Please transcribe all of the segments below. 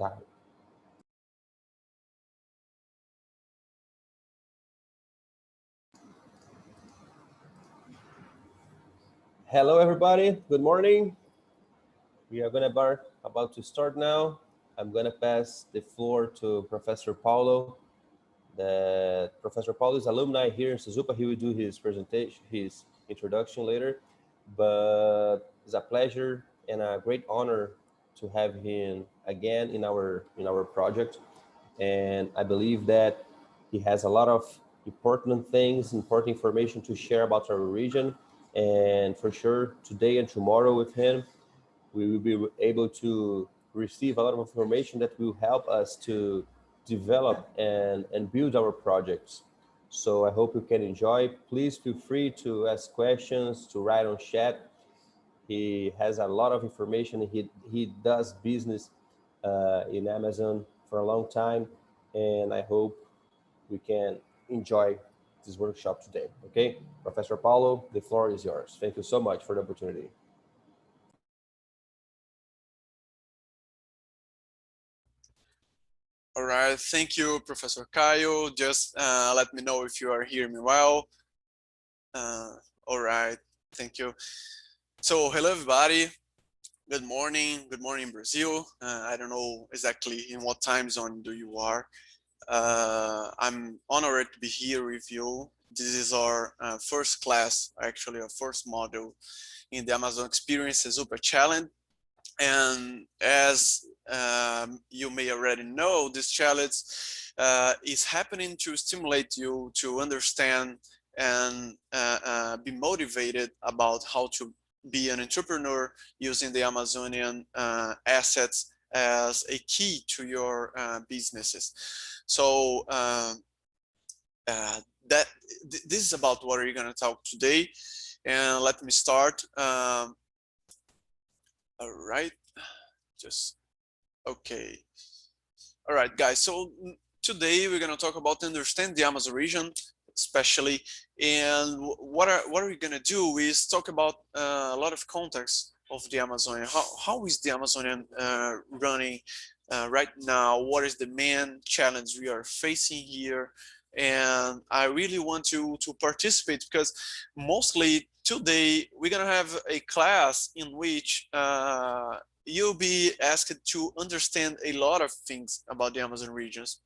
Tá. Hello, everybody. Good morning. We are about to start now. I'm gonna pass the floor to Professor Paulo. Professor Paulo is alumni here in Cesupa. He will do his presentation, his introduction later. But it's a pleasure and a great honor to have him again in our project. And I believe that he has a lot of important things, important information to share about our region. And for sure, today and tomorrow with him, we will be able to receive a lot of information that will help us to develop and build our projects. So I hope you can enjoy. Please feel free to ask questions, to write on chat. He has a lot of information. He does business in Amazon for a long time, and I hope we can enjoy this workshop today. Okay, Professor Paulo, the floor is yours. Thank you so much for the opportunity. All right, thank you, Professor Caio. Just let me know if you are hearing me well. All right, thank you. So hello, everybody. Good morning, Brazil. I don't know exactly in what time zone do you are. I'm honored to be here with you. This is our first class, actually our first module in the Amazon Experience Cesupa Challenge. And as you may already know, this challenge is happening to stimulate you to understand and be motivated about how to be an entrepreneur using the Amazonian assets as a key to your businesses. So this is about what we're going to talk today. And let me start. All right, just okay. All right, guys. So today we're gonna talk about understand the Amazon region, especially, and what are we gonna do is talk about a lot of context of the Amazonian. How is the Amazonian running right now? What is the main challenge we are facing here? And I really want to participate because mostly today we're gonna have a class in which you'll be asked to understand a lot of things about the Amazon regions.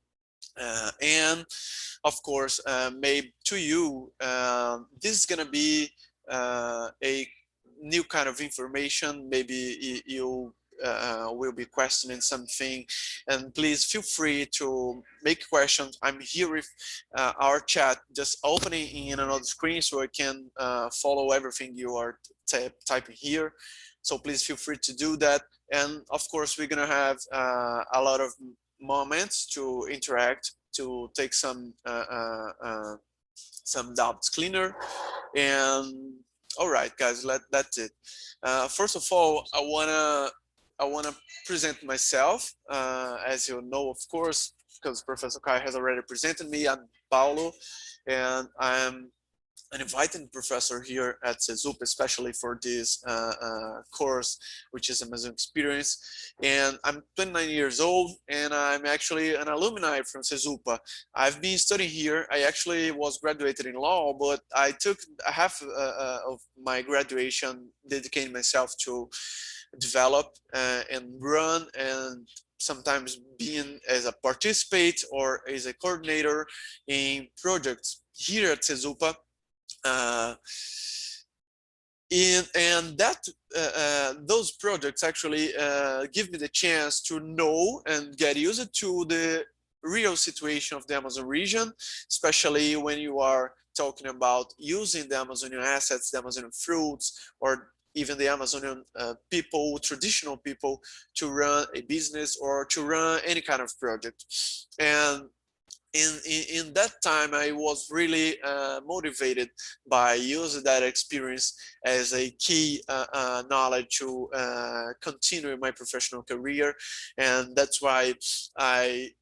And of course, maybe to you, this is gonna be a new kind of information. Maybe you will be questioning something, and please feel free to make questions. I'm here with our chat, just opening in another screen so I can follow everything you are typing here. So please feel free to do that. And of course, we're gonna have a lot of moments to interact, to take some doubts cleaner. And all right, guys, that's it. First of all, I wanna present myself. As you know, of course, because Professor Kai has already presented me. I'm Paulo, and I'm an invited professor here at Cesupa, especially for this course, which is Amazon Experience. And I'm 29 years old, and I'm actually an alumni from Cesupa. I've been studying here. I actually was graduated in law, but I took half of my graduation dedicating myself to develop and run, and sometimes being as a participant or as a coordinator in projects here at Cesupa. And that those projects actually give me the chance to know and get used to the real situation of the Amazon region, especially when you are talking about using the Amazonian assets, the Amazonian fruits, or even the Amazonian people, traditional people, to run a business or to run any kind of project. And in that time, I was really motivated by using that experience as a key knowledge to continue my professional career. And that's why I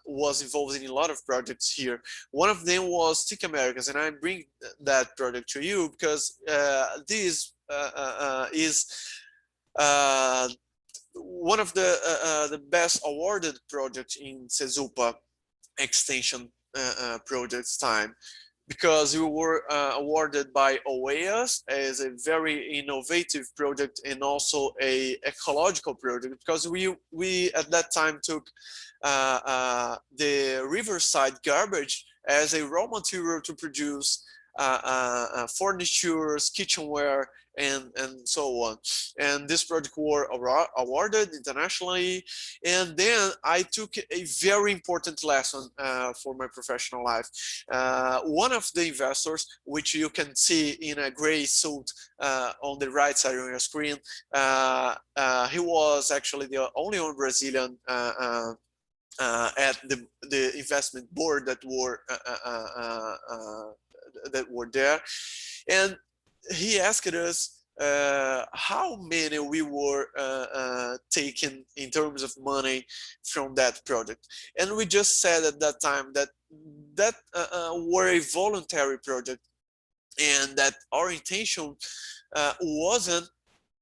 was involved in a lot of projects here. One of them was Stick Americas, and I bring that project to you because this is one of the best awarded projects in Cesupa extension projects time, because we were awarded by OAS as a very innovative project and also a ecological project, because we at that time took the riverside garbage as a raw material to produce furnitures, kitchenware, and so on. And this project were awarded internationally. And then I took a very important lesson for my professional life. One of the investors, which you can see in a gray suit on the right side of your screen, he was actually the only one Brazilian at the investment board that were there, and he asked us how many we were taking in terms of money from that project, and we just said at that time that were a voluntary project, and that our intention wasn't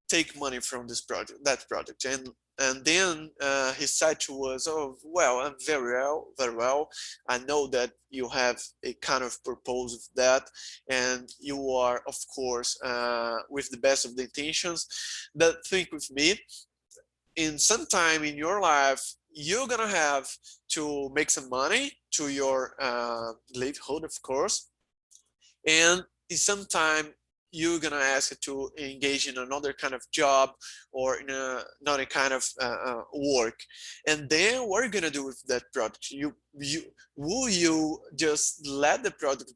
take money from that project. And then he said to us, "Oh, well, I'm very well. I know that you have a kind of purpose of that, and you are, of course, with the best of the intentions. But think with me, in some time in your life, you're gonna have to make some money to your livelihood, of course, and in some time you're gonna ask to engage in another kind of job or in another kind of work, and then what are you gonna do with that product? Will you just let the product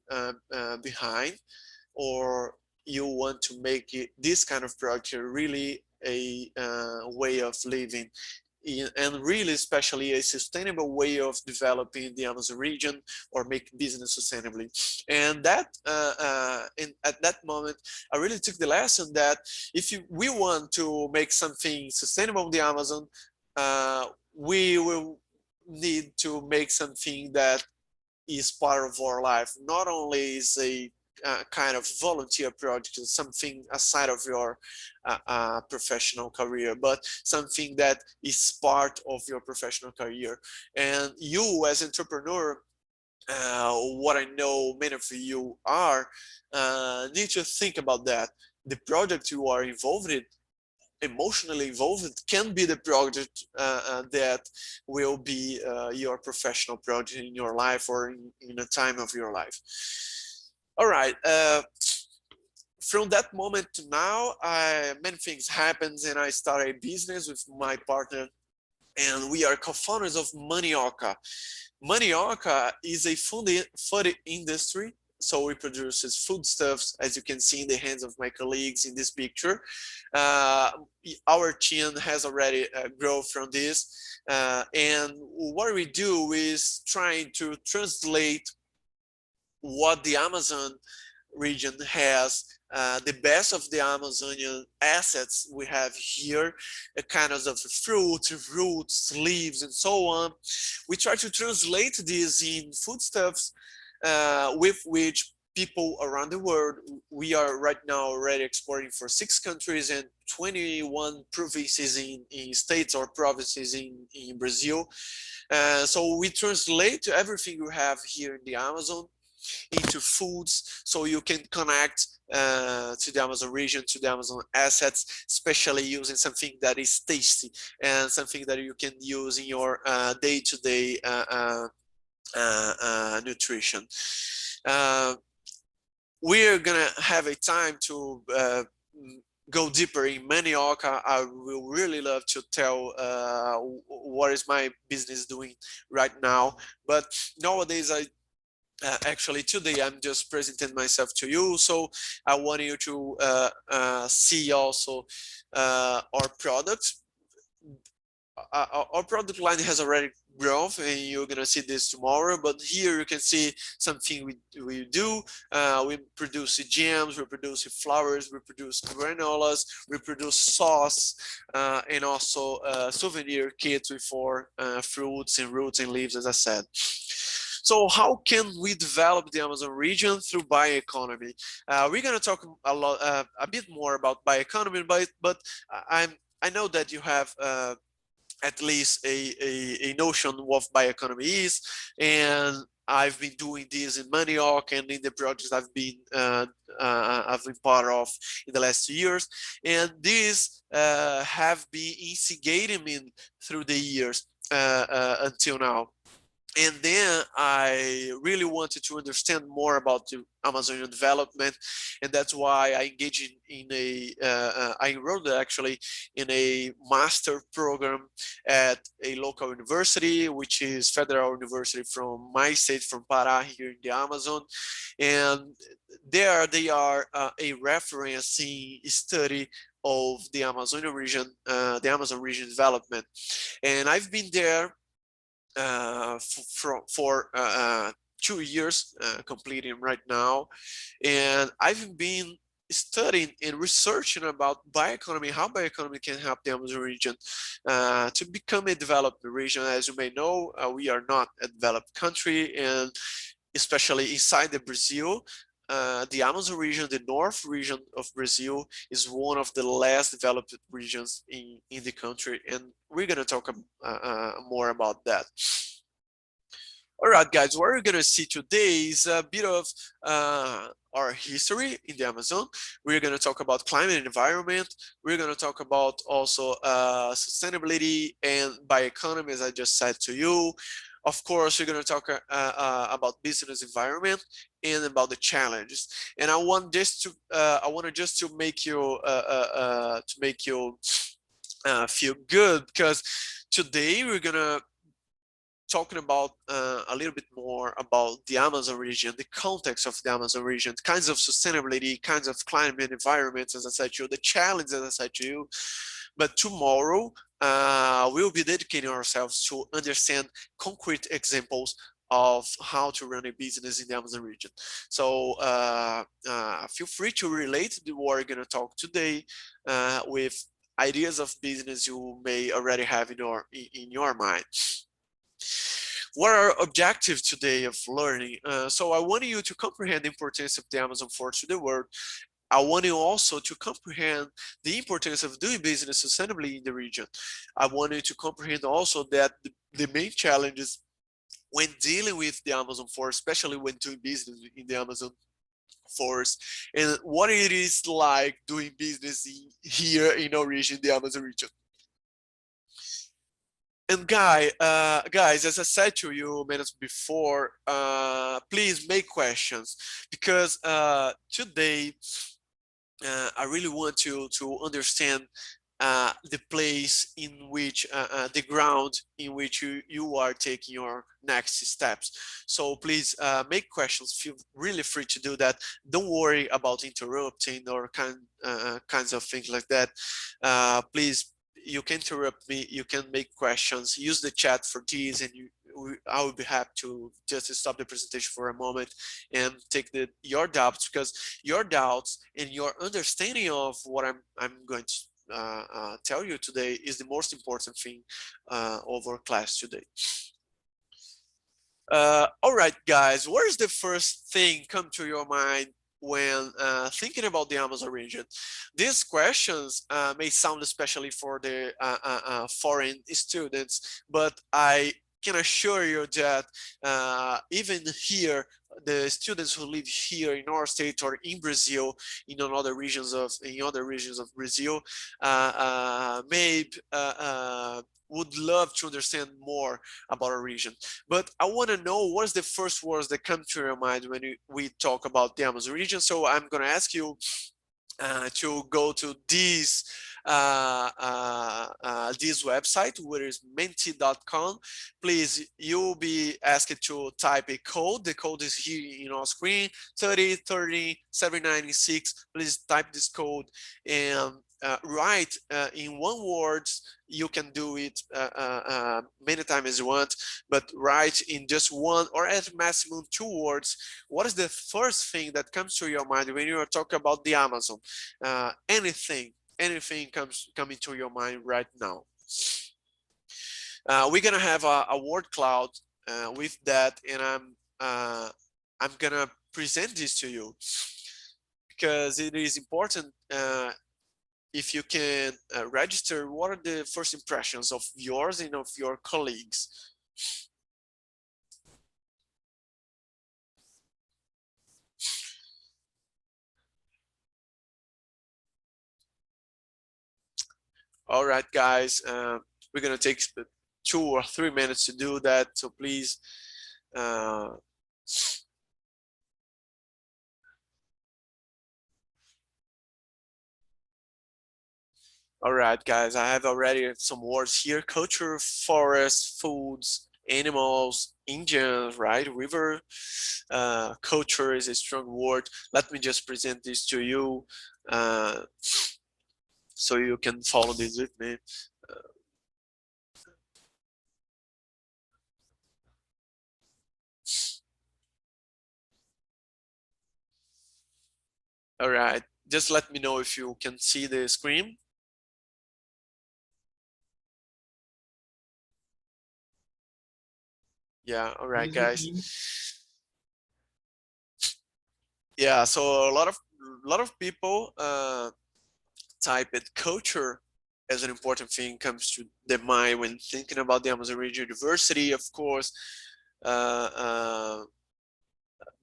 behind, or you want to make this kind of product really a way of living, and really especially a sustainable way of developing the Amazon region or make business sustainably?" And that at that moment I really took the lesson that if we want to make something sustainable in the Amazon, we will need to make something that is part of our life, not only is a kind of volunteer project, something aside of your professional career, but something that is part of your professional career. And you as entrepreneur, what I know many of you are, need to think about that. The project you are involved in, emotionally involved, can be the project that will be your professional project in your life or in a time of your life. All right. From that moment to now, many things happened, and I started a business with my partner, and we are co-founders of Manioca. Manioca is a food industry, so we produce foodstuffs, as you can see in the hands of my colleagues in this picture. Our team has already grown from this, and what we do is trying to translate what the Amazon region has, the best of the Amazonian assets we have here, kinds of fruits, roots, leaves, and so on. We try to translate this in foodstuffs with which people around the world, we are right now already exporting for 6 countries and 21 provinces in states or provinces in Brazil. So we translate everything we have here in the Amazon into foods, so you can connect to the Amazon region, to the Amazon assets, especially using something that is tasty and something that you can use in your day-to-day nutrition. We're gonna have a time to go deeper in Manioca. I will really love to tell what is my business doing right now, but nowadays actually today I'm just presenting myself to you, so I want you to see also our products. Our product line has already grown, and you're gonna see this tomorrow, but here you can see something we do. We produce jams, we produce flowers, we produce granolas, we produce sauce, and also souvenir kits for fruits and roots and leaves, as I said. So how can we develop the Amazon region through bioeconomy? We're going to talk a bit more about bioeconomy, but I know that you have at least a notion of what bioeconomy is, and I've been doing this in Manioc and in the projects I've been part of in the last 2 years, and these have been instigating me through the years until now. And then I really wanted to understand more about the Amazonian development, and that's why I engaged I enrolled actually in a master program at a local university, which is Federal University from my state, from Pará, here in the Amazon. And there they are a referencing study of the Amazonian region, the Amazon region development. And I've been there for 2 years, completing right now, and I've been studying and researching about bioeconomy, how bioeconomy can help the Amazon region to become a developed region. As you may know, we are not a developed country, and especially inside the Brazil, the Amazon region, the north region of Brazil, is one of the less developed regions in the country, and we're going to talk more about that. All right, guys, what we're going to see today is a bit of our history in the Amazon. We're going to talk about climate and environment. We're going to talk about also sustainability and bioeconomy, as I just said to you. Of course, we're going to talk about business environment and about the challenges. And I want just to make you feel good, because today we're gonna talking about a little bit more about the Amazon region, the context of the Amazon region, kinds of sustainability, kinds of climate environments, as I said to you, the challenge, as I said to you. But tomorrow, we'll be dedicating ourselves to understand concrete examples of how to run a business in the Amazon region. So feel free to relate to what we're going to talk today with ideas of business you may already have in your mind. What are objectives today of learning? So I want you to comprehend the importance of the Amazon forest to the world. I want you also to comprehend the importance of doing business sustainably in the region. I want you to comprehend also that the main challenges when dealing with the Amazon forest, especially when doing business in the Amazon forest, and what it is like doing business here in our region, the Amazon region. And guys, as I said to you minutes before, please make questions, because today I really want to understand the place in which the ground in which you are taking your next steps. So please make questions, feel really free to do that. Don't worry about interrupting or kinds of things like that. Please, you can interrupt me, you can make questions, use the chat for these, and I will be happy to just stop the presentation for a moment and take your doubts, because your doubts and your understanding of what I'm going to tell you today is the most important thing of our class today. All right, guys, what is the first thing come to your mind when thinking about the Amazon region? These questions may sound especially for the foreign students, but I can assure you that even here, the students who live here in our state or in Brazil, in other regions of Brazil, may would love to understand more about our region. But I want to know, what is the first words that come to your mind when we talk about the Amazon region? So I'm going to ask you to go to this website, which is menti.com. Please, you'll be asked to type a code. The code is here in our screen, 3030-796. Please type this code and write in one word. You can do it many times as you want, but write in just one or at maximum 2 words. What is the first thing that comes to your mind when you are talking about the Amazon? Anything coming to your mind right now? We're gonna have a word cloud with that, and I'm gonna present this to you because it is important if you can register, what are the first impressions of yours and of your colleagues? All right, guys, we're gonna take 2 or 3 minutes to do that, so please. All right, guys, I have already some words here: culture, forest, foods, animals, Indians, right? River. Culture is a strong word. Let me just present this to you so you can follow this with me. All right, just let me know if you can see the screen. Yeah, all right, guys. Yeah, so a lot of people type it culture as an important thing comes to the mind when thinking about the Amazon region. Diversity, of course, uh, uh,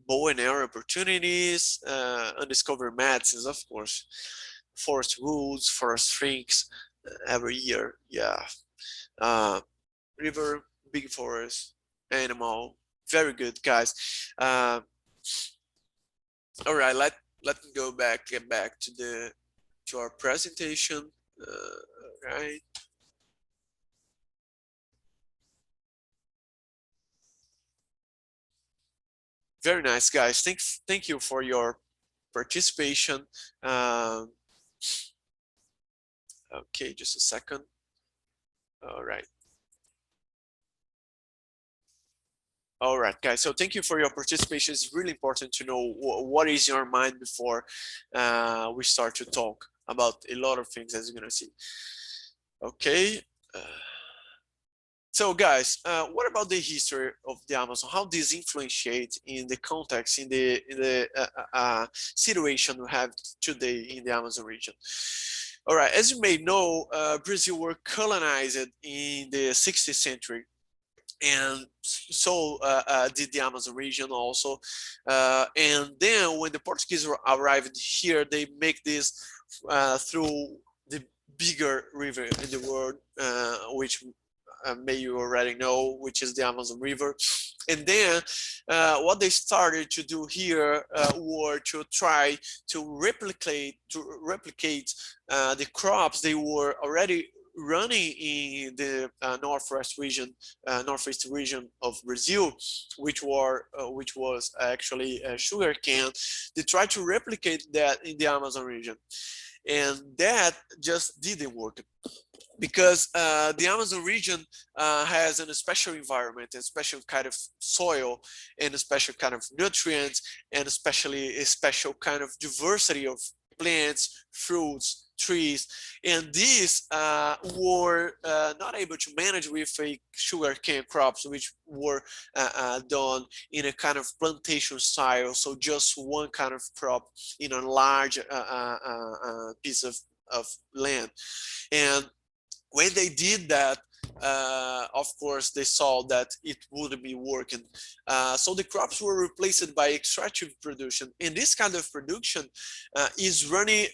bow and arrow opportunities, undiscovered medicines, of course, forest woods, forest drinks every year. Yeah, uh, river, big forest, animal. Very good, guys. Uh, all right, let me go back, get back to our presentation. Right. Very nice, guys. Thank you for your participation. Um, okay, just a second. All right. All right, guys. So thank you for your participation. It's really important to know what is your mind before we start to talk about a lot of things, as you're gonna see. Okay. Uh, So guys, what about the history of the Amazon? How this influenced in the context, in the situation we have today in the Amazon region? All right, as you may know, Brazil were colonized in the 16th century, and so did the Amazon region also. And then when the Portuguese arrived here, they make this through the bigger river in the world, which may you already know, which is the Amazon River. And then what they started to do here were to try to replicate the crops they were already running in the northeast region of Brazil, which was actually sugar cane. They tried to replicate that in the Amazon region, and that just didn't work because the Amazon region has a special environment, a special kind of soil, and a special kind of nutrients, and especially a special kind of diversity of plants, fruits, trees, and these were not able to manage with a sugarcane crops, which were done in a kind of plantation style, so just one kind of crop in a large piece of land. And when they did that, of course, they saw that it wouldn't be working. So the crops were replaced by extractive production. And this kind of production is running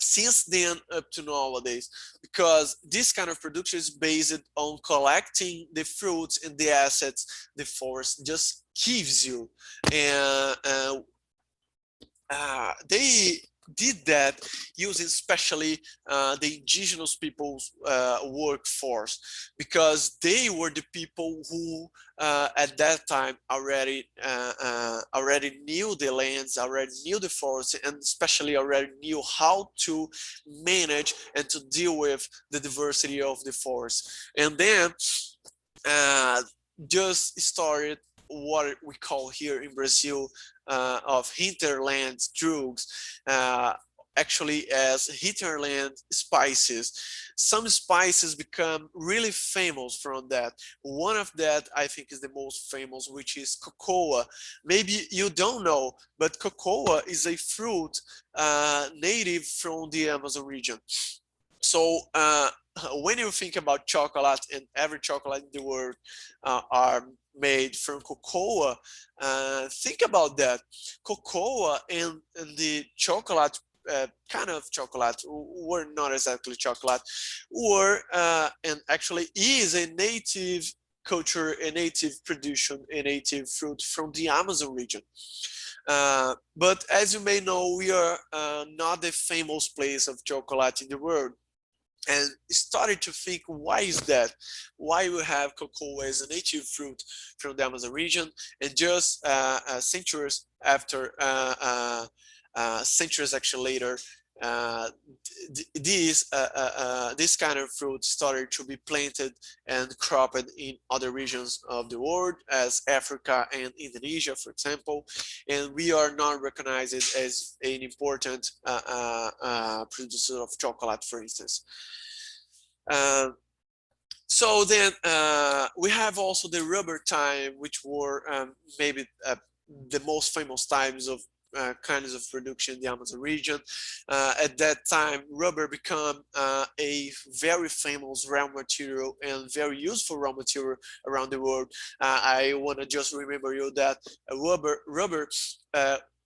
since then up to nowadays, because this kind of production is based on collecting the fruits and the assets the forest just gives you. And they did that using especially the indigenous people's workforce, because they were the people who at that time already knew the lands, already knew the forest, and especially already knew how to manage and to deal with the diversity of the forest. And then uh, just started what we call here in Brazil of hinterland drugs. actually as hinterland spices. Some spices become really famous from that. One of that I think is the most famous, which is cocoa. Maybe you don't know, but cocoa is a fruit native from the Amazon region. So when you think about chocolate, and every chocolate in the world are made from cocoa, think about that. Cocoa and the chocolate, kind of chocolate, were not exactly chocolate, were and actually is a native culture, a native production, a native fruit from the Amazon region. But as you may know, we are not the famous place of chocolate in the world, and started to think, why is that? Why we have cocoa as a native fruit from the Amazon region, and just centuries after, centuries actually later, uh, this kind of fruit started to be planted and cropped in other regions of the world, as Africa and Indonesia, for example, and we are not recognized as an important producer of chocolate, for instance. Uh, so then we have also the rubber time, which were maybe the most famous times of kinds of production in the Amazon region. At that time, rubber became a very famous raw material and very useful raw material around the world. I want to just remember you that rubber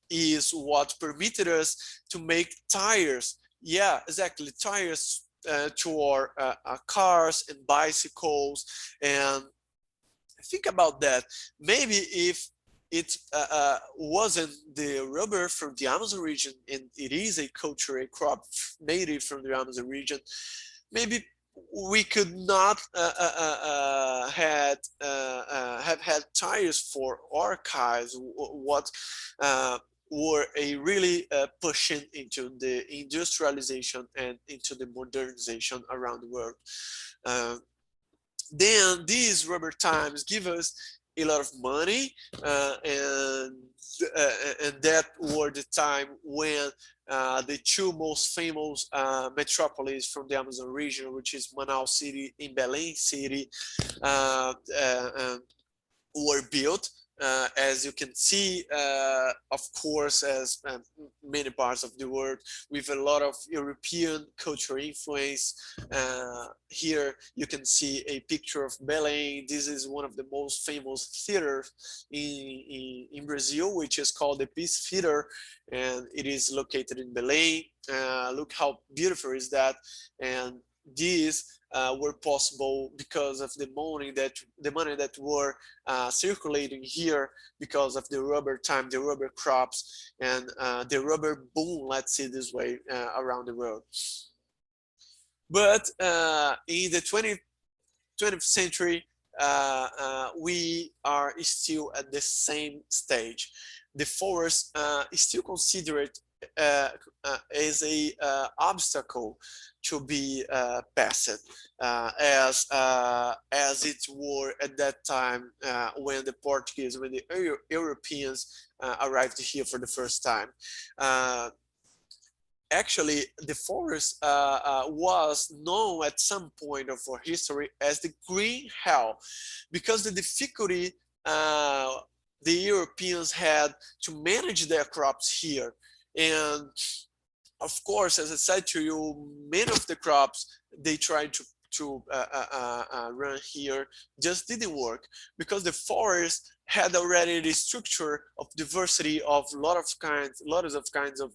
is what permitted us to make tires. Yeah, exactly, tires to our cars and bicycles. And think about that. Maybe if it wasn't the rubber from the Amazon region, and it is a culture, a crop native from the Amazon region, maybe we could not have had tires for our cars. What were a really pushing into the industrialization and into the modernization around the world. Uh, then these rubber times give us a lot of money, and that were the time when the two most famous metropolis from the Amazon region, which is Manaus City and Belém City, uh, uh, were built. As you can see, of course, as many parts of the world, with a lot of European cultural influence. Here you can see a picture of Belém. This is one of the most famous theaters in Brazil, which is called the Peace Theater, and it is located in Belém. Look how beautiful is that. And these were possible because of the money that were circulating here because of the rubber time, the rubber crops, and the rubber boom, let's say this way, around the world. But in the 20th century, we are still at the same stage. The forest is still considered uh, as a obstacle to be passed, as it were at that time when the Portuguese, when the Europeans arrived here for the first time. Actually, the forest was known at some point of our history as the Green Hell, because the difficulty the Europeans had to manage their crops here. And of course, as I said to you, many of the crops they tried to run here just didn't work, because the forest had already the structure of diversity of lots of kinds of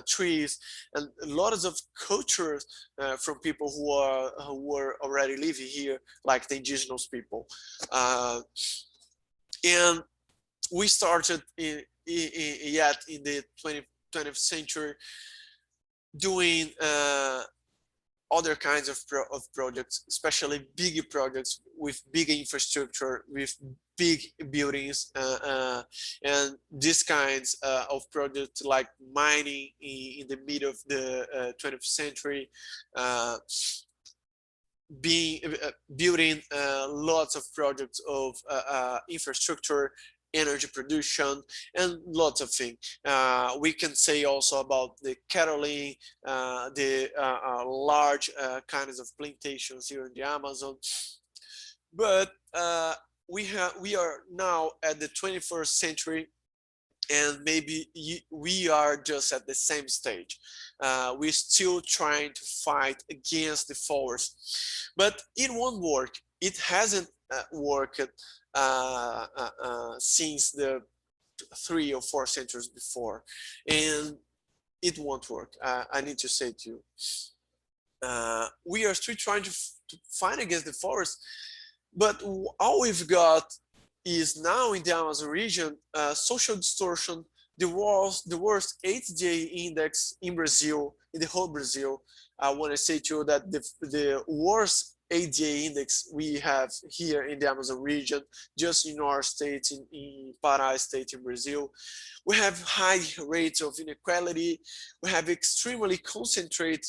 trees, and lots of cultures from people who were already living here, like the indigenous people. And we started yet in the 20th century doing other kinds of projects, especially big projects with big infrastructure, with big buildings, and these kinds of projects like mining in the middle of the 20th century, being building lots of projects of infrastructure energy production, and lots of things. We can say also about the cattling, the large kinds of plantations here in the Amazon. But we are now at the 21st century, and maybe we are just at the same stage. We're still trying to fight against the forest, but it won't work. It hasn't worked since the 3 or 4 centuries before, and it won't work. I need to say to you, we are still trying to fight against the forest, but all we've got is now in the Amazon region, social distortion, the worst HDA index in Brazil, in the whole Brazil. I want to say to you that the worst ADA index we have here in the Amazon region, just in our state, in Pará state in Brazil. We have high rates of inequality. We have extremely concentrated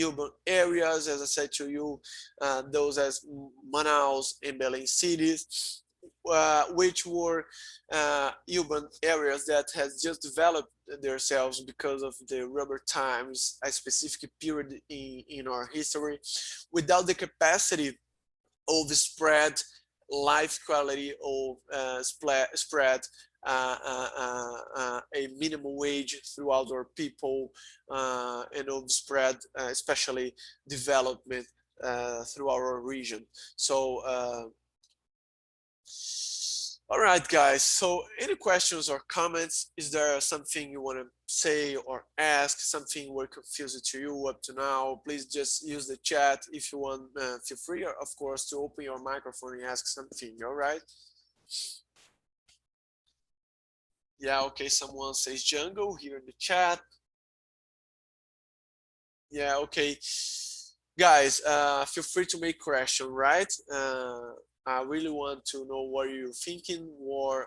urban areas, as I said to you, those as Manaus and Belém cities, which were urban areas that has just developed themselves because of the rubber times, a specific period in our history, without the capacity of spread life quality of spread a minimum wage throughout our people, and of spread especially development through our region. So all right, guys, so any questions or comments? Is there something you want to say or ask, something we're confused to you up to now? Please just use the chat. If you want, feel free, of course, to open your microphone and ask something. All right? Yeah, okay, someone says jungle here in the chat. Yeah, okay. Guys, feel free to make question, right? I really want to know what you're thinking, or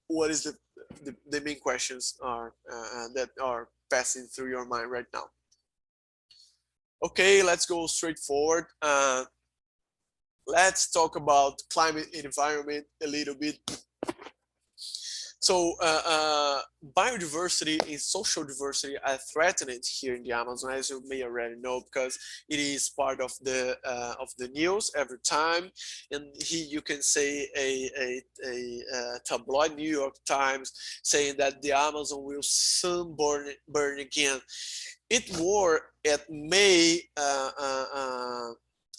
what is the main questions are that are passing through your mind right now. Okay, let's go straight forward. Let's talk about climate and environment a little bit. So biodiversity and social diversity are threatened here in the Amazon, as you may already know, because it is part of the news every time. And here you can say a tabloid, New York Times, saying that the Amazon will soon burn again. It were at May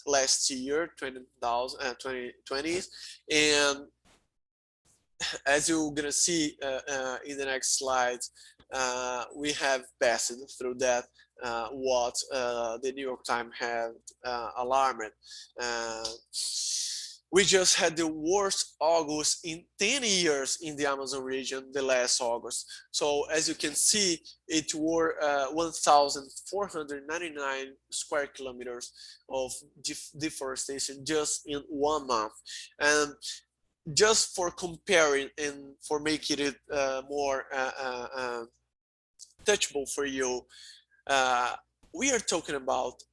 last year, 2020, and as you're gonna see in the next slides, we have passed through that what the New York Times had alarmed. We just had the worst August in 10 years in the Amazon region, the last August. So as you can see, it were 1,499 square kilometers of deforestation just in 1 month. And just for comparing and for making it more touchable for you, we are talking about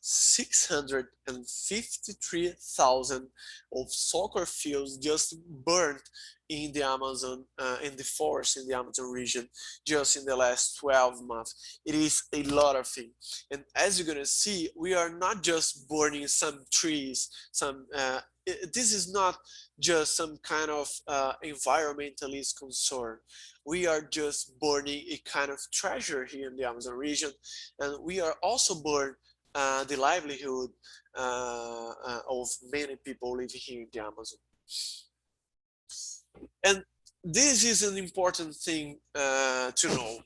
653,000 of soccer fields just burned in the Amazon, in the forest in the Amazon region, just in the last 12 months. It is a lot of things. And as you're gonna see, we are not just burning some trees, this is not just some kind of environmentalist concern. We are just burning a kind of treasure here in the Amazon region, and we are also burning the livelihood of many people living here in the Amazon. And this is an important thing to know.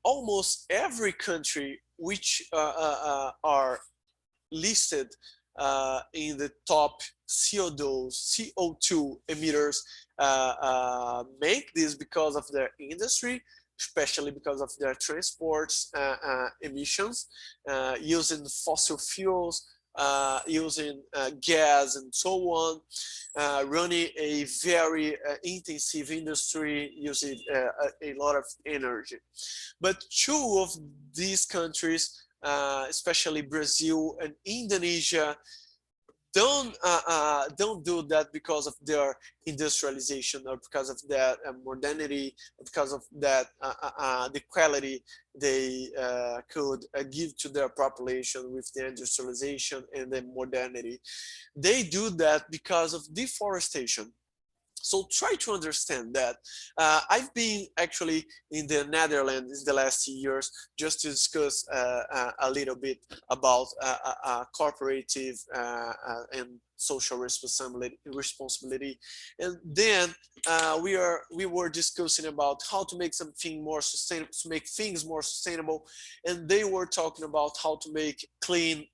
Almost every country which are listed in the top CO2 emitters make this because of their industry, especially because of their transports emissions, using fossil fuels, using gas and so on, running a very intensive industry, using a lot of energy. But two of these countries, especially Brazil and Indonesia, don't do that because of their industrialization or because of that modernity, or because of that the quality they could give to their population with the industrialization and the modernity. They do that because of deforestation. So try to understand that. I've been actually in the Netherlands the last years just to discuss a little bit about corporative and social responsibility. And then we were discussing about how to make something more sustainable, to make things more sustainable, and they were talking about how to make clean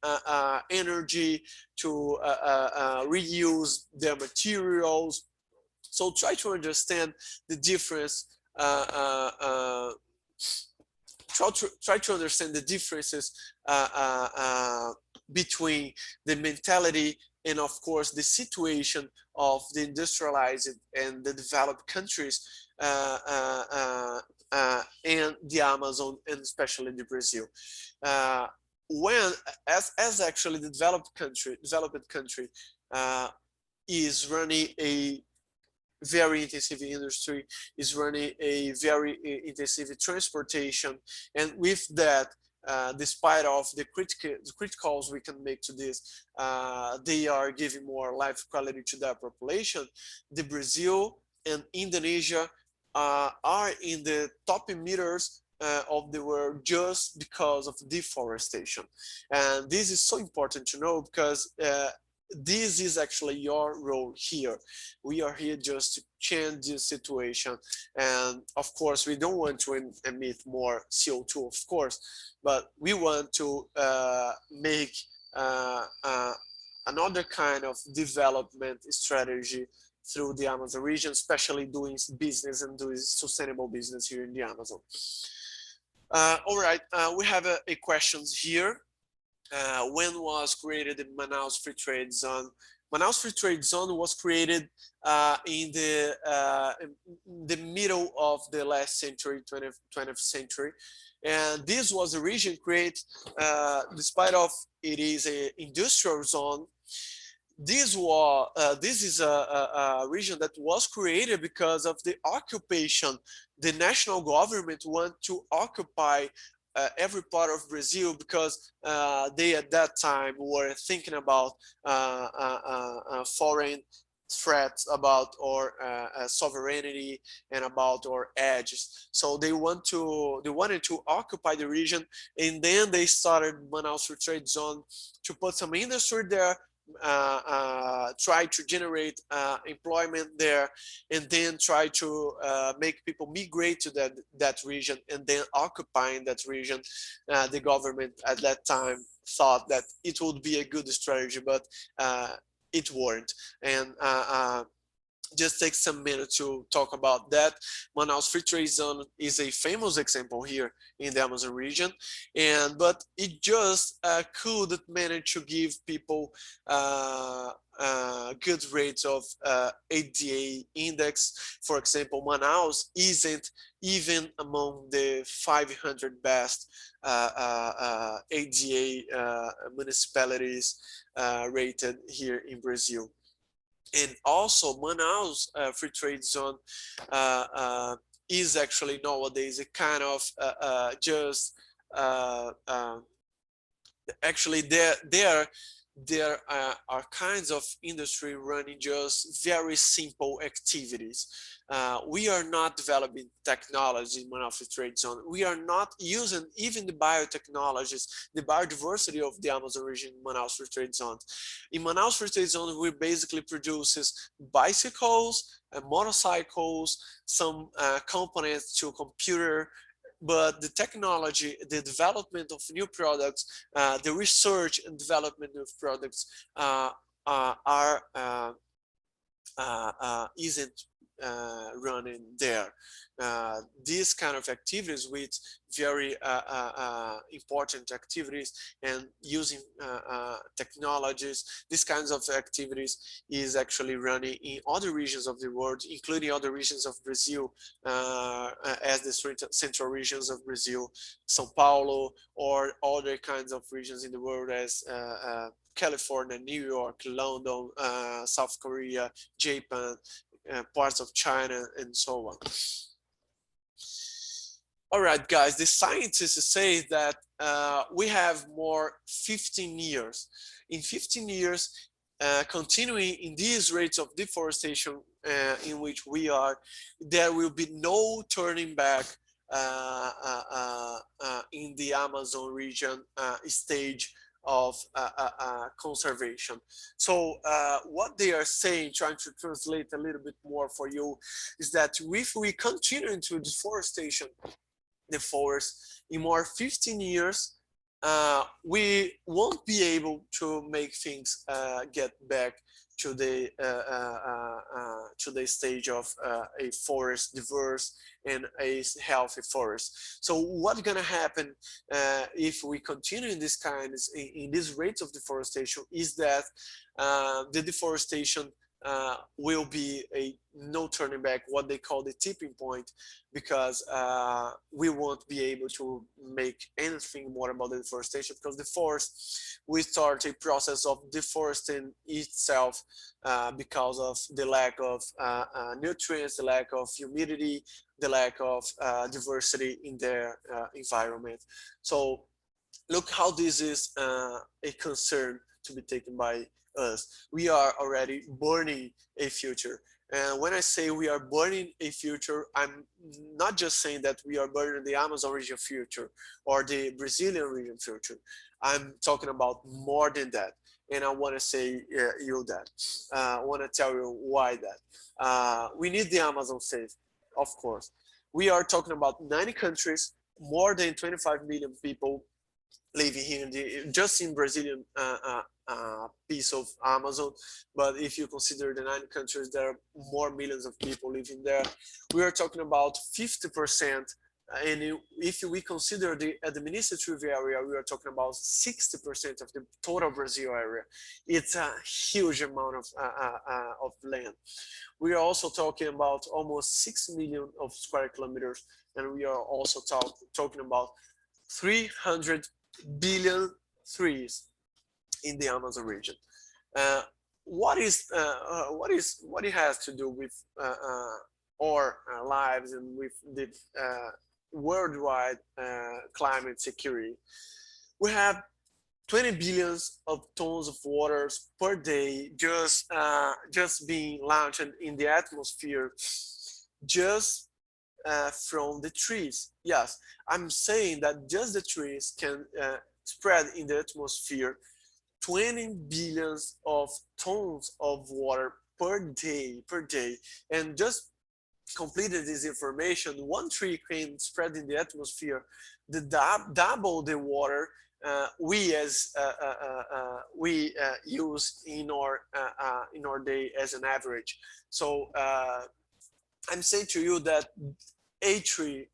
energy, to reuse their materials. So try to understand the difference. Try to understand the differences between the mentality and, of course, the situation of the industrialized and the developed countries and the Amazon, and especially the Brazil. When as actually the developed country is running a very intensive industry, is running a very intensive transportation, and with that, despite of the criticals we can make to this, they are giving more life quality to their population. The Brazil and Indonesia are in the top emitters of the world just because of deforestation. And this is so important to know, because this is actually your role here. We are here just to change the situation. And of course, we don't want to emit more CO2, of course, but we want to make another kind of development strategy through the Amazon region, especially doing business and doing sustainable business here in the Amazon. All right, we have a questions here. When was created the Manaus Free Trade Zone? Manaus Free Trade Zone was created in the middle of the last century, 20th century. And this was a region created, despite of it is an industrial zone. This is a region that was created because of the occupation. The national government want to occupy every part of Brazil, because they at that time were thinking about foreign threats, about our sovereignty, and about our edges. So they wanted to occupy the region, and then they started Manaus Free Trade Zone to put some industry there, try to generate employment there, and then try to make people migrate to that region, and then occupying that region. The government at that time thought that it would be a good strategy, but it weren't. And just take some minutes to talk about that. Manaus Free Trade Zone is a famous example here in the Amazon region, but it just couldn't manage to give people good rates of ADA index. For example, Manaus isn't even among the 500 best ADA municipalities rated here in Brazil. And also, Manaus Free Trade Zone is actually nowadays a kind of actually there are kinds of industry running just very simple activities. We are not developing technology in Manaus Free Trade Zone. We are not using even the biotechnologies, the biodiversity of the Amazon region in Manaus Free Trade Zone. In Manaus Free Trade Zone, we basically produces bicycles, motorcycles, some components to computer, but the technology, the development of new products, the research and development of products isn't running there. These kind of activities with very important activities and using technologies, these kinds of activities is actually running in other regions of the world, including other regions of Brazil, as the central regions of Brazil, São Paulo, or other kinds of regions in the world as California, New York, London, South Korea, Japan, parts of China, and so on. All right, guys, the scientists say that we have more 15 years. In 15 years, continuing in these rates of deforestation in which we are, there will be no turning back in the Amazon region stage of conservation. So what they are saying, trying to translate a little bit more for you, is that if we continue into deforestation, the forest in more 15 years, we won't be able to make things get back to the stage of a forest diverse and a healthy forest. So what's gonna happen if we continue in this kind in these rates of deforestation is that the deforestation will be a no turning back, what they call the tipping point, because we won't be able to make anything more about the deforestation, because the forest will start a process of deforesting itself because of the lack of nutrients, the lack of humidity, the lack of diversity in their environment. So look how this is a concern to be taken by us. We are already burning a future. And when I say we are burning a future, I'm not just saying that we are burning the Amazon region future or the Brazilian region future. I'm talking about more than that. And I want to say you that. I want to tell you why that. We need the Amazon safe, of course. We are talking about 90 countries, more than 25 million people living here in the, just in Brazilian piece of Amazon. But if you consider the 9 countries, there are more millions of people living there. We are talking about 50%. And if we consider the administrative area, we are talking about 60% of the total Brazil area. It's a huge amount of land. We are also talking about almost 6 million of square kilometers, and we are also talking about 300 billion trees in the Amazon region. What it has to do with our lives and with the worldwide climate security? We have 20 billions of tons of waters per day just being launched in the atmosphere, just from the trees. Yes, I'm saying that just the trees can spread in the atmosphere 20 billions of tons of water per day. And just completed this information, one tree can spread in the atmosphere the double the water we use in our day as an average. So I'm saying to you that a tree,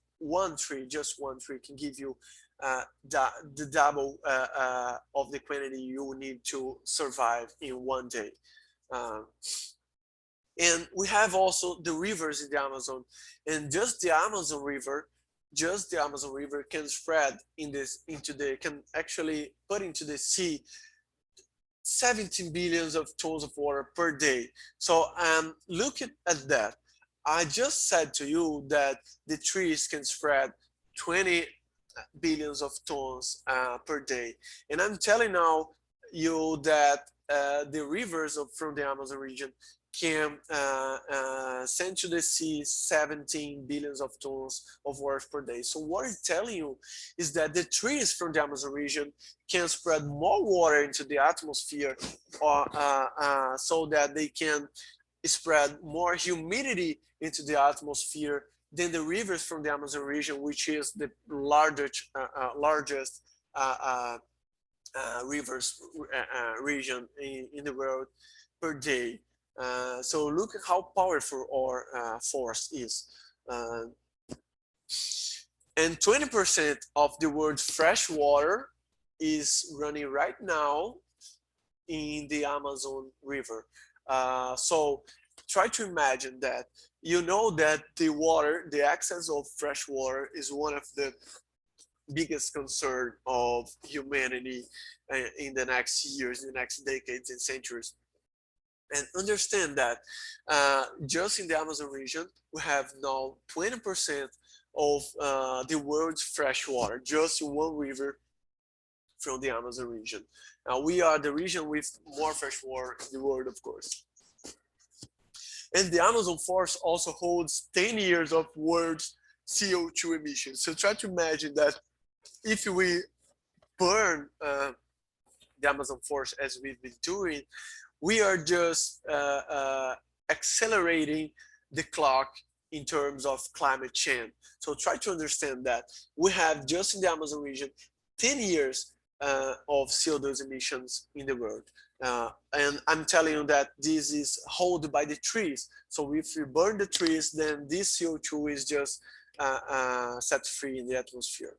just one tree can give you the double of the quantity you need to survive in one day. And we have also the rivers in the Amazon, and just the Amazon River can spread can actually put into the sea 17 billions of tons of water per day. So look at that. I just said to you that the trees can spread 20 billions of tons per day. And I'm telling now you that the rivers from the Amazon region can send to the sea 17 billions of tons of water per day. So what it's telling you is that the trees from the Amazon region can spread more water into the atmosphere so that they can spread more humidity into the atmosphere than the rivers from the Amazon region, which is the largest rivers region in the world per day. So look at how powerful our force is. Uh, and 20% of the world's fresh water is running right now in the Amazon River. So try to imagine that. You know that the water, the access of fresh water is one of the biggest concern of humanity in the next years, in the next decades and centuries. And understand that just in the Amazon region, we have now 20% of the world's fresh water, just in one river from the Amazon region. We are the region with more fresh water in the world, of course. And the Amazon forest also holds 10 years of world's CO2 emissions. So try to imagine that if we burn the Amazon forest as we've been doing, we are just accelerating the clock in terms of climate change. So try to understand that we have just in the Amazon region 10 years of CO2 emissions in the world. And I'm telling you that this is held by the trees. So if we burn the trees, then this CO2 is just set free in the atmosphere.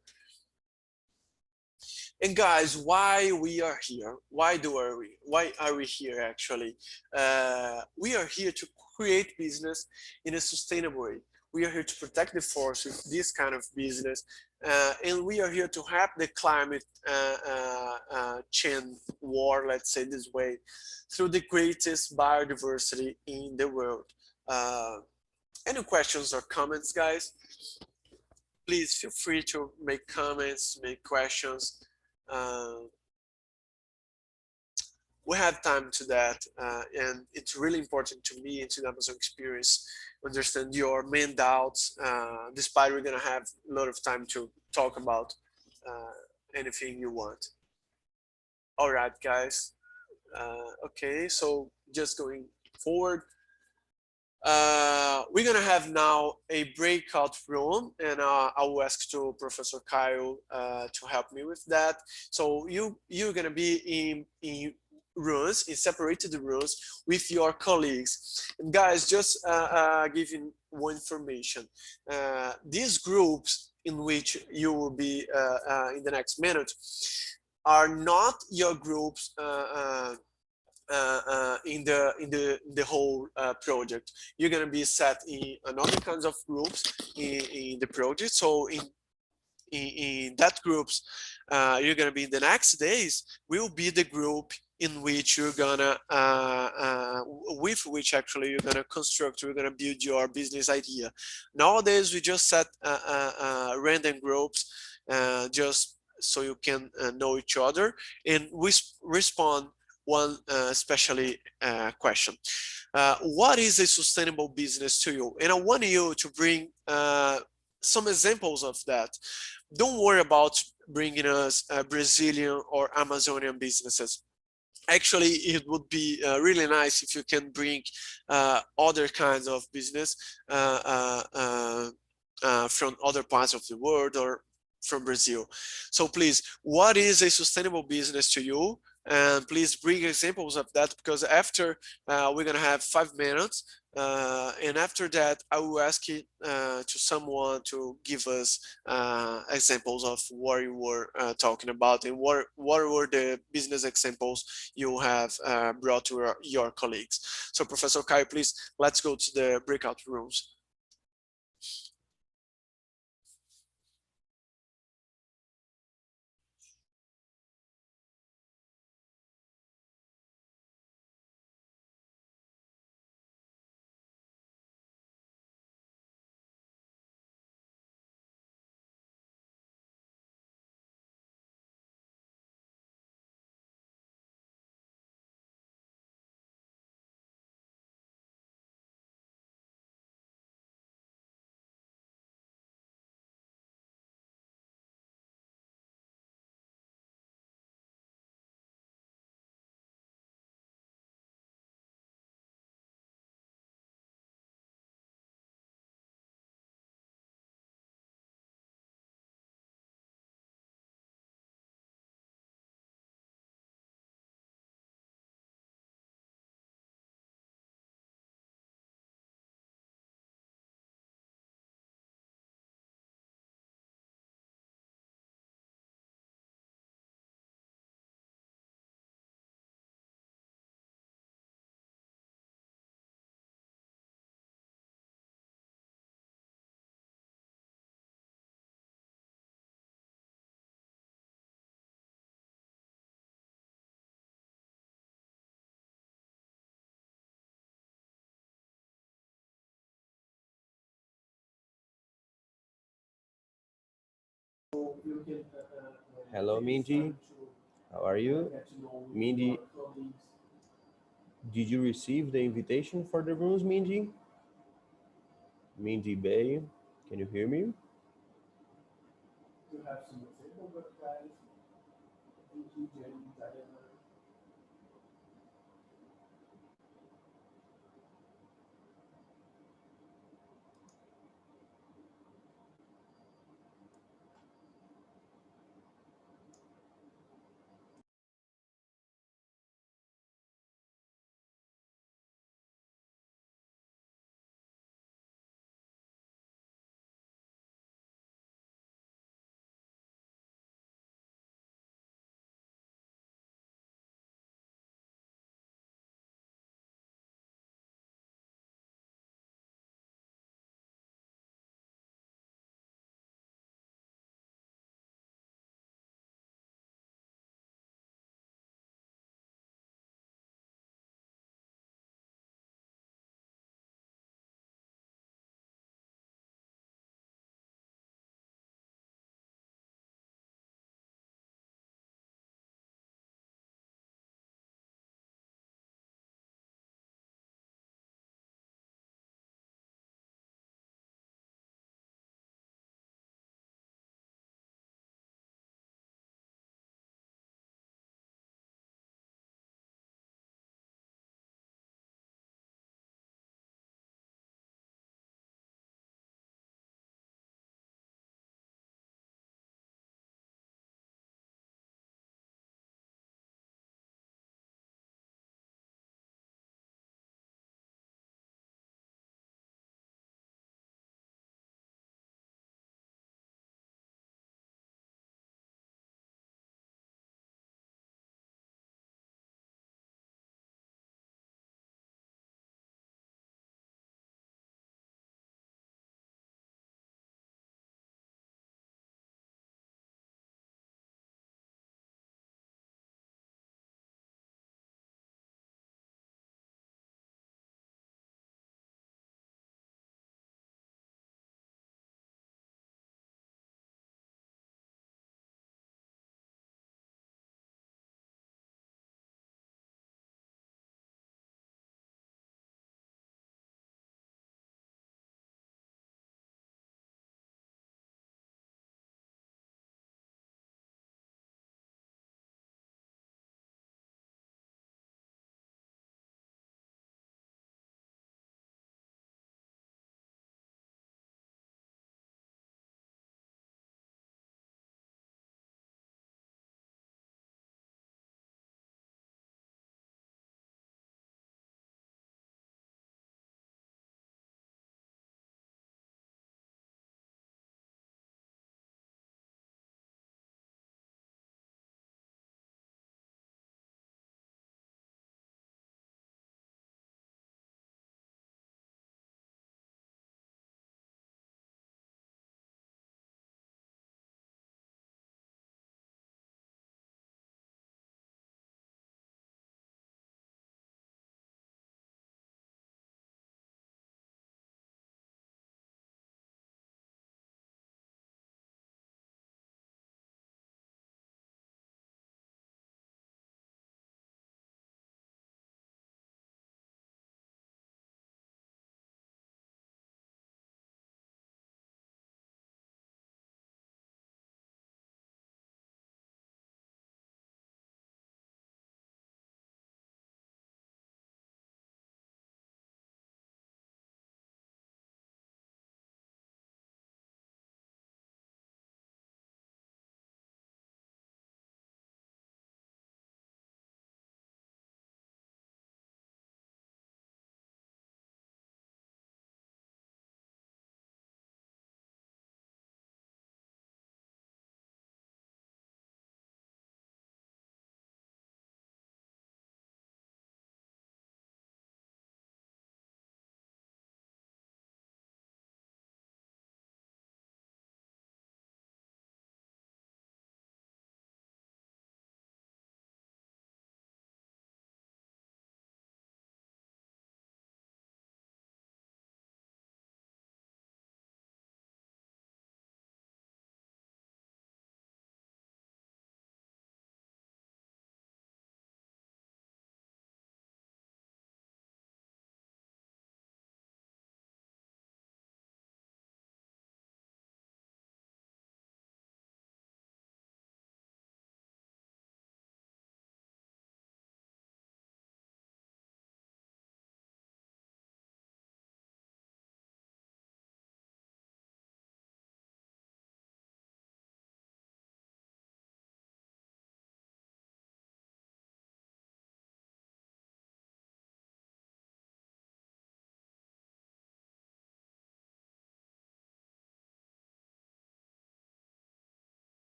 And guys, why we are here? Why are we here actually? We are here to create business in a sustainable way. We are here to protect the forest with this kind of business. And we are here to help the climate change war, let's say this way, through the greatest biodiversity in the world. Any questions or comments, guys? Please feel free to make comments, make questions. We have time to that, and it's really important to me and to the Amazon experience understand your main doubts, despite we're gonna have a lot of time to talk about anything you want. All right, guys. Okay, so just going forward, we're gonna have now a breakout room, and I will ask to Professor Kyle to help me with that. So you're gonna be in rooms, in separated rooms with your colleagues. And guys, just giving one information. These groups in which you will be in the next minute are not your groups in the whole project. You're gonna be set in another kinds of groups in the project. So in that groups, you're gonna be in the next days will be the group in which you're gonna with which actually you're gonna construct, you're gonna build your business idea. Nowadays we just set random groups just so you can know each other, and we respond one especially question. What is a sustainable business to you? And I want you to bring some examples of that. Don't worry about bringing us Brazilian or Amazonian businesses. Actually, it would be really nice if you can bring other kinds of business from other parts of the world or from Brazil. So please, what is a sustainable business to you? And please bring examples of that, because after we're gonna have 5 minutes, and after that I will ask it to someone to give us examples of what you were talking about, and what were the business examples you have brought to your colleagues. So Professor Kai, please, let's go to the breakout rooms. Hello, Mindy. How are you? Mindy, did you receive the invitation for the rooms, Mindy? Mindy Bay, can you hear me?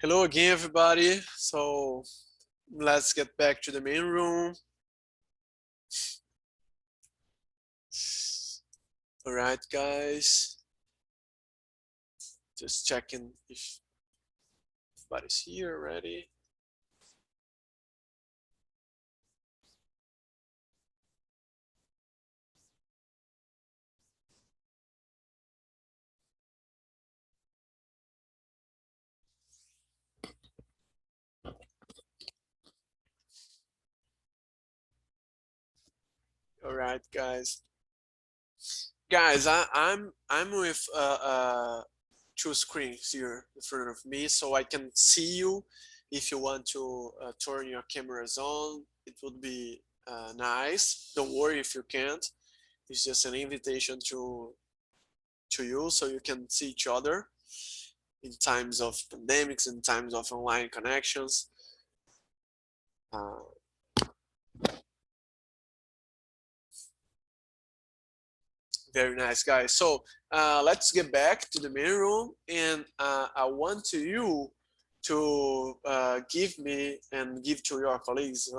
Hello again, everybody. So let's get back to the main room. All right, guys. Just checking if everybody's here already. All right, guys. Guys, I'm with two screens here in front of me, so I can see you. If you want to turn your cameras on, it would be nice. Don't worry if you can't. It's just an invitation to you, so you can see each other in times of pandemics, in times of online connections. Very nice, guys. So let's get back to the main room, and I want you to give me and give to your colleagues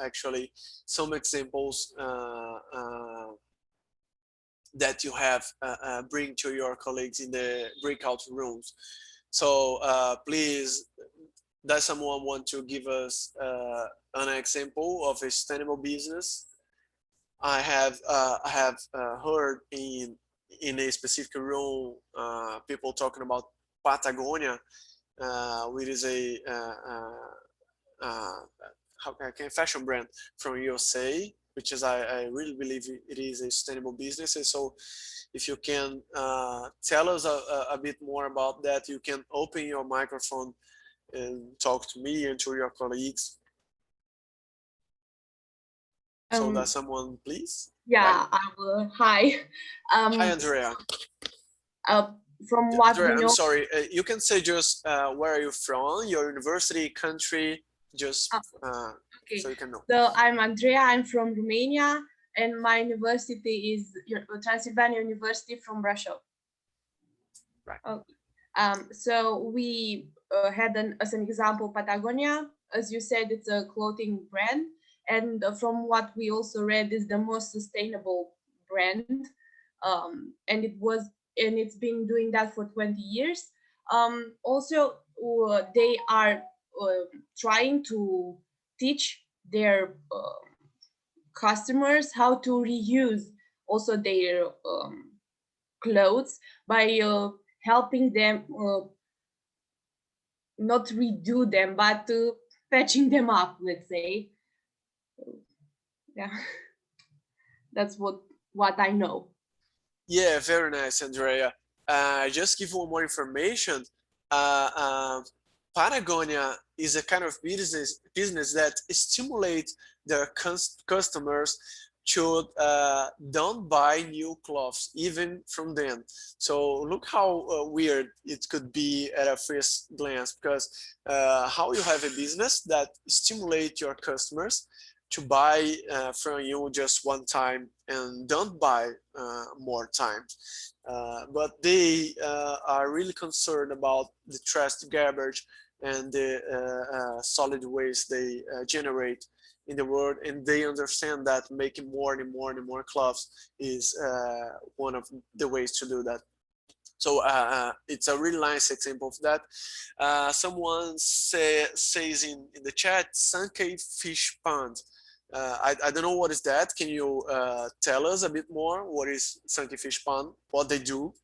actually some examples that you have bring to your colleagues in the breakout rooms. So please, does someone want to give us an example of a sustainable business? I have heard in a specific room people talking about Patagonia, which is a how can fashion brand from USA, which is I really believe it is a sustainable business. And so, if you can tell us a bit more about that, you can open your microphone and talk to me and to your colleagues. So does someone please? Yeah, I will. Hi. Hi, Andrea. From what Andrea, we know, I'm sorry. You can say just where are you from, your university, country, just okay. so you can know. So I'm Andrea. I'm from Romania, and my university is Transylvania University from Russia. Right. Okay. So we had as an example Patagonia. As you said, it's a clothing brand, and from what we also read, is the most sustainable brand, and it's been doing that for 20 years. Also, they are trying to teach their customers how to reuse also their clothes by helping them not redo them, but patching them up, let's say. Yeah, that's what I know. Yeah, very nice, Andrea. Just give you more information. Patagonia is a kind of business that stimulates their customers to don't buy new clothes even from them. So look how weird it could be at a first glance, because how you have a business that stimulates your customers to buy from you just one time and don't buy more times. But they are really concerned about the trash garbage and the solid waste they generate in the world, and they understand that making more and more and more cloths is one of the ways to do that. So it's a really nice example of that. Someone says in the chat, Sankey Fish Pond. I don't know what is that. Can you tell us a bit more? What is Sankey Fish Pond? What they do?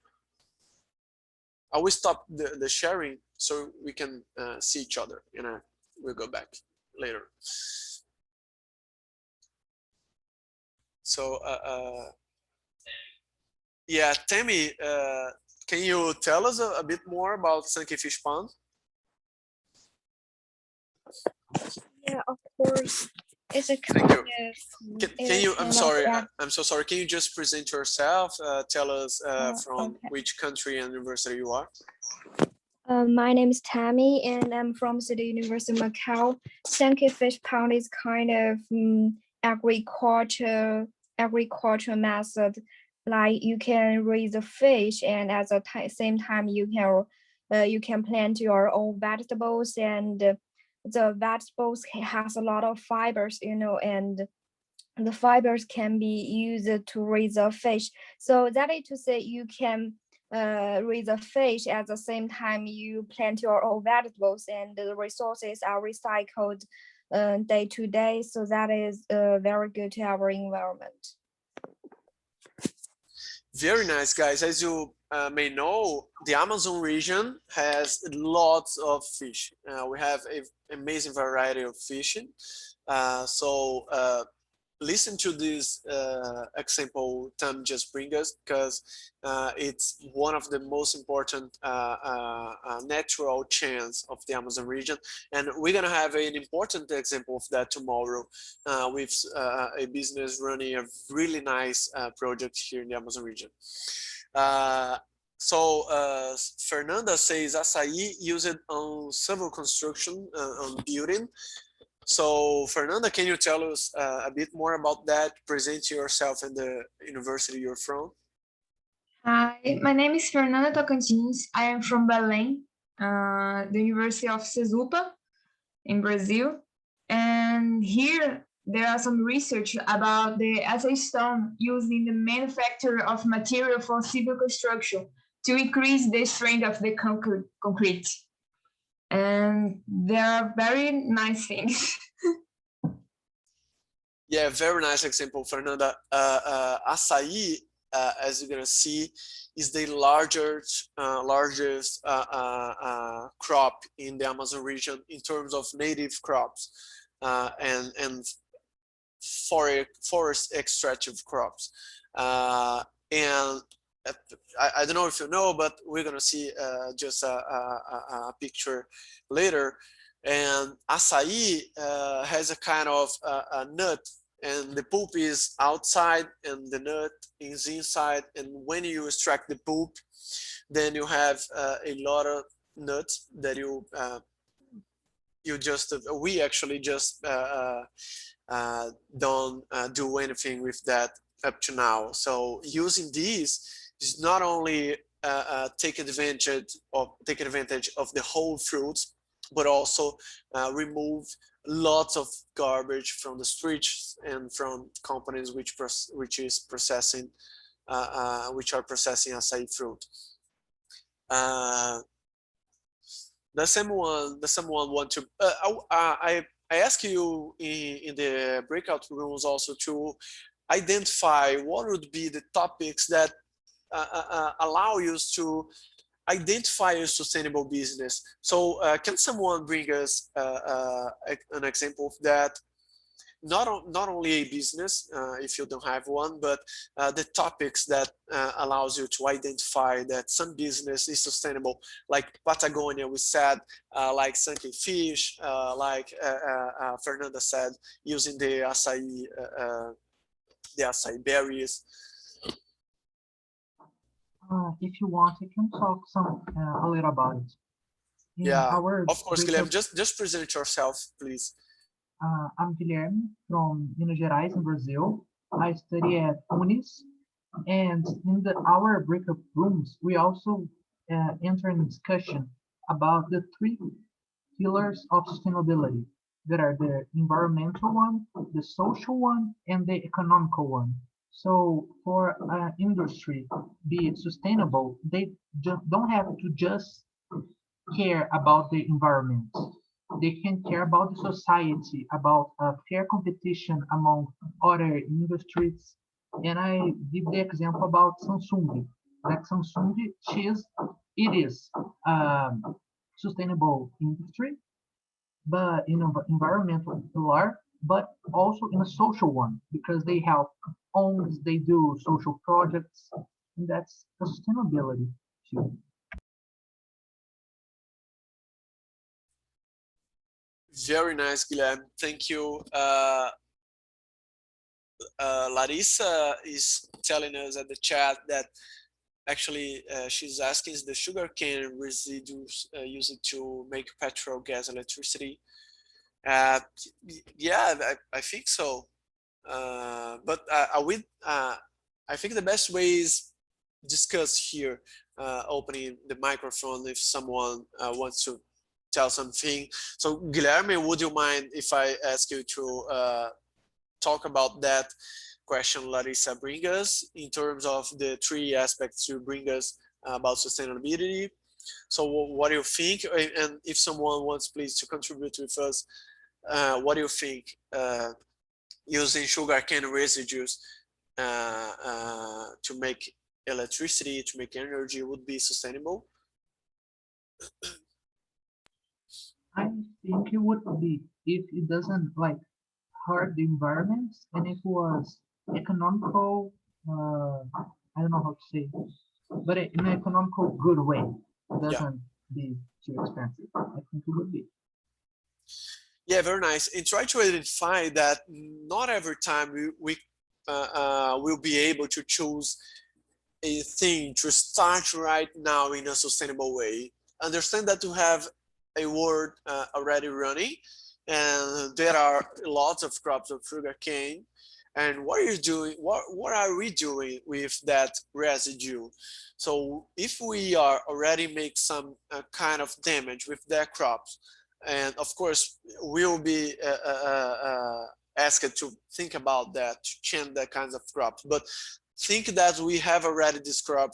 I will stop the sharing so we can see each other, and we'll go back later. So yeah, Tammy, can you tell us a bit more about Sankey Fish Pond? Yeah, of course. It's a Thank you. of. Can you? I'm sorry. I'm so sorry. Can you just present yourself? Tell us from Okay. which country and university you are. My name is Tammy, and I'm from City University of Macau. Sankey Fish Pond is kind of agriculture method. Like you can raise the fish, and at the same time you can you can plant your own vegetables, and the vegetables has a lot of fibers, and the fibers can be used to raise a fish. So that is to say, you can raise a fish at the same time you plant your own vegetables, and the resources are recycled day to day. So that is very good to our environment. Very nice, guys. As you may know, the Amazon region has lots of fish. We have an amazing variety of fishing. So listen to this example Tam just bring us, because it's one of the most important natural chance of the Amazon region, and we're gonna have an important example of that tomorrow with a business running a really nice project here in the Amazon region. Fernanda says açaí used on civil construction, on building. So Fernanda, can you tell us a bit more about that? Present yourself and the university you're from. Hi, my name is Fernanda Tocantins. I am from Belém, the University of Cesupa in Brazil. And here there are some research about the açaí stone used in the manufacture of material for civil construction to increase the strength of the concrete. And there are very nice things. Yeah, very nice example, Fernanda. Açaí, as you're gonna see, is the largest crop in the Amazon region in terms of native crops and forest extractive crops. And I don't know if you know, but we're gonna see just a picture later. And açaí has a kind of a nut, and the pulp is outside and the nut is inside. And when you extract the pulp, then you have a lot of nuts that we actually just don't do anything with that up to now. So using these is not only take advantage of the whole fruits, but also remove lots of garbage from the streets and from companies which are processing açaí fruit. Does someone want to? I ask you in the breakout rooms also to identify what would be the topics that allow you to identify a sustainable business. So can someone bring us an example of that? Not only a business, if you don't have one, but the topics that allows you to identify that some business is sustainable, like Patagonia, we said, like Sunken Fish, like Fernanda said, using the açaí berries. If you want, I can talk a little about it. Yeah, of course, Guilherme. Just present yourself, please. I'm Guilherme from Minas Gerais in Brazil. I study at Unis, and in our breakup rooms, we also enter in discussion about the 3 pillars of sustainability. There are the environmental one, the social one, and the economical one. So for industry be sustainable, they don't have to just care about the environment. They can care about the society, about fair competition among other industries. And I give the example about Samsung. That Samsung it is sustainable industry, but in an environmental pillar, but also in a social one, because they help homes, they do social projects, and that's sustainability too. Very nice, Guilherme. Thank you. Larissa is telling us at the chat that actually she's asking, is the sugarcane residues used to make petrol, gas, electricity? Yeah, I think so. But I think the best way is discuss here, opening the microphone if someone wants to tell something. So Guilherme, would you mind if I ask you to talk about that question Larissa bring us in terms of the 3 aspects you bring us about sustainability? So what do you think? And if someone wants please to contribute with us, what do you think using sugarcane residues to make electricity, to make energy would be sustainable? I think it would be if it doesn't like hurt the environment and it was economical. I don't know how to say, but in an economical good way. It Yeah. doesn't be too expensive. I think it would be. Yeah, very nice. And try to identify that not every time we will be able to choose a thing to start right now in a sustainable way. Understand that you have a world already running, and there are lots of crops of sugarcane. And what are you doing? What are we doing with that residue? So if we are already make some kind of damage with their crops, and of course we'll be asked to think about that, to change that kinds of crops. But think that we have already this crop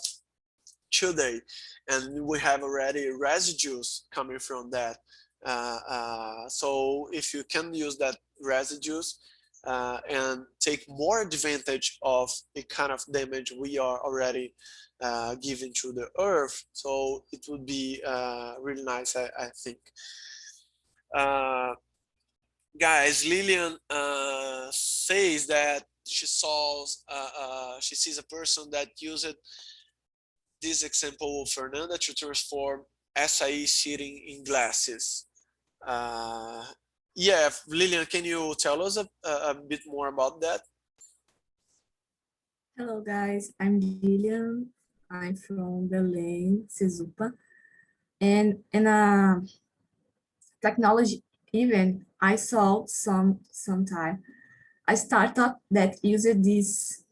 today, and we have already residues coming from that. So if you can use that residues and take more advantage of the kind of damage we are already giving to the earth, so it would be really nice, I think. Guys, Lillian says that she sees a person that used this example of Fernanda to transform acai seeding in glasses. Yeah, Lillian, can you tell us a bit more about that? Hello guys, I'm Lilian. I'm from Belém, Cesupa. And in a technology event, I saw sometime a startup that used these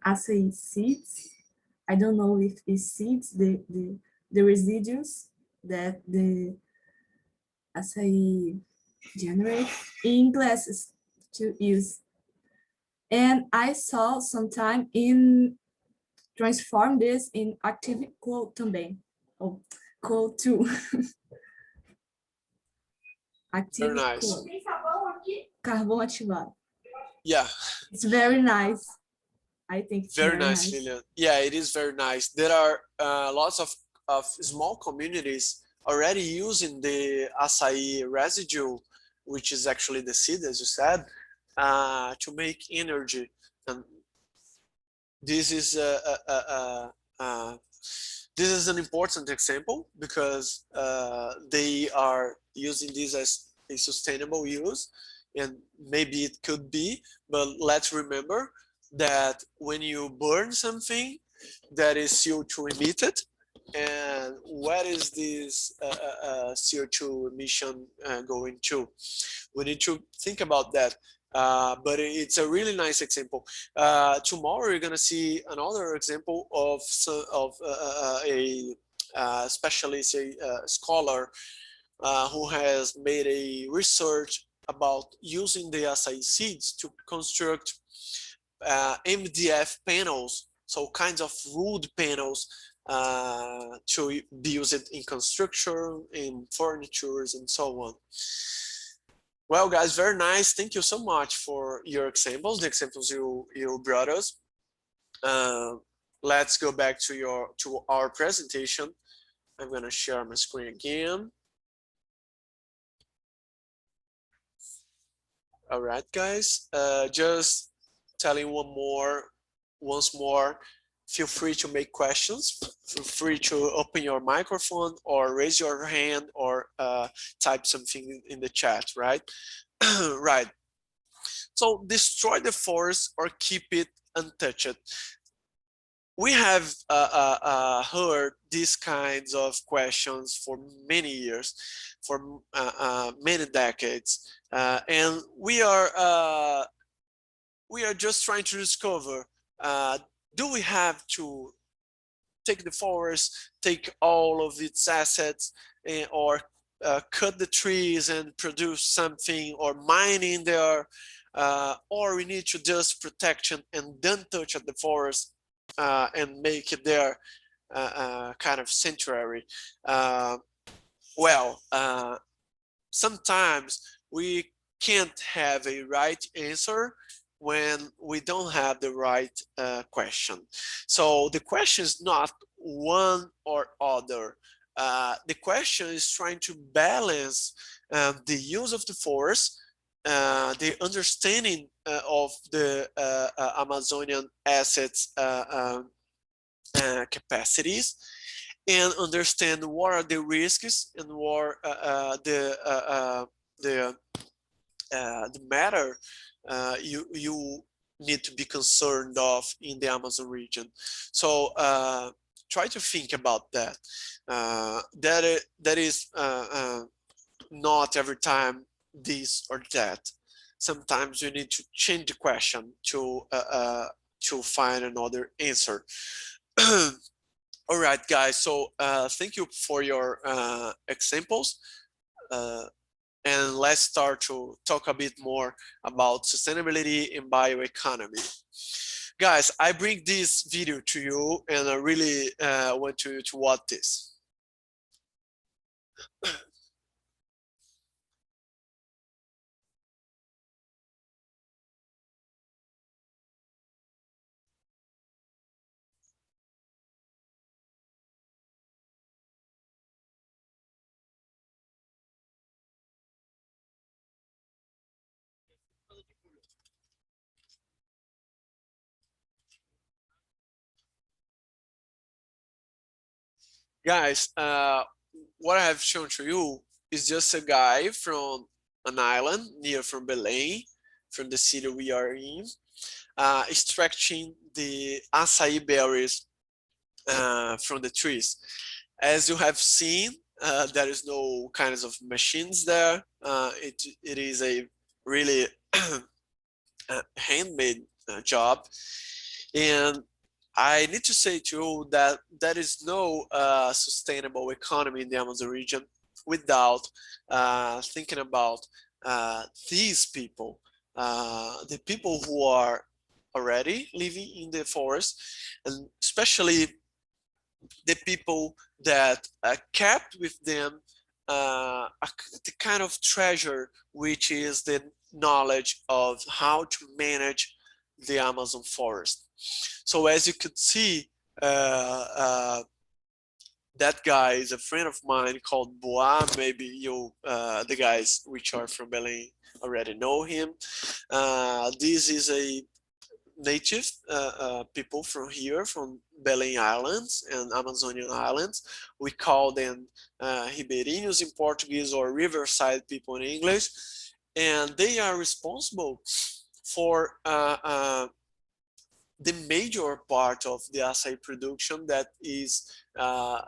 acai seeds. I don't know if these seeds, the residues that the acai generate in glasses to use. And I saw sometime in transform this in active coal também. Oh, coal too. Active Very nice. coal. Carvão ativado. Yeah. It's very nice. I think it's very nice, Lilian. Yeah, it is very nice. There are lots of small communities already using the acai residue, which is actually the seed, as you said, to make energy. And this is this is an important example because they are using this as a sustainable use, and maybe it could be, but let's remember that when you burn something, that is CO2 emitted, and where is this CO2 emission going to? We need to think about that. But it's a really nice example. Tomorrow you're gonna see another example of a specialist, a scholar who has made a research about using the acai seeds to construct MDF panels, so kinds of wood panels to be used in construction, in furnitures, and so on. Well, guys, very nice. Thank you so much for your examples, the examples you brought us. Let's go back to our presentation. I'm going to share my screen again. All right, guys. Just telling once more, feel free to make questions. Feel free to open your microphone or raise your hand or type something in the chat, right? Right. So destroy the forest or keep it untouched. We have heard these kinds of questions for many years, for many decades, and we are just trying to discover, do we have to take the forest, take all of its assets, or cut the trees and produce something, or mining there, or we need to just protection and don't touch at the forest and make it their kind of sanctuary. Well, sometimes we can't have a right answer when we don't have the right question. So the question is not one or other. The question is trying to balance the use of the forest, the understanding of the Amazonian assets capacities, and understand what are the risks and what the matter you need to be concerned of in the Amazon region. So try to think about that. That is not every time this or that. Sometimes you need to change the question to find another answer. All right, guys. So thank you for your examples. And let's start to talk a bit more about sustainability and bioeconomy. Guys, I bring this video to you and I really want you to watch this. Guys, what I have shown to you is just a guy from an island near from Belém, from the city we are in, extracting the acai berries from the trees. As you have seen, there is no kinds of machines there. It is a really handmade job. And I need to say to you that there is no sustainable economy in the Amazon region without thinking about these people, the people who are already living in the forest, and especially the people that kept with them the kind of treasure, which is the knowledge of how to manage the Amazon forest. So as you could see, that guy is a friend of mine called Boa. Maybe you, the guys which are from Belém already know him. This is a native people from here, from Belém Islands and Amazonian Islands. We call them Ribeirinhos in Portuguese, or riverside people in English. And they are responsible for the major part of the acai production that is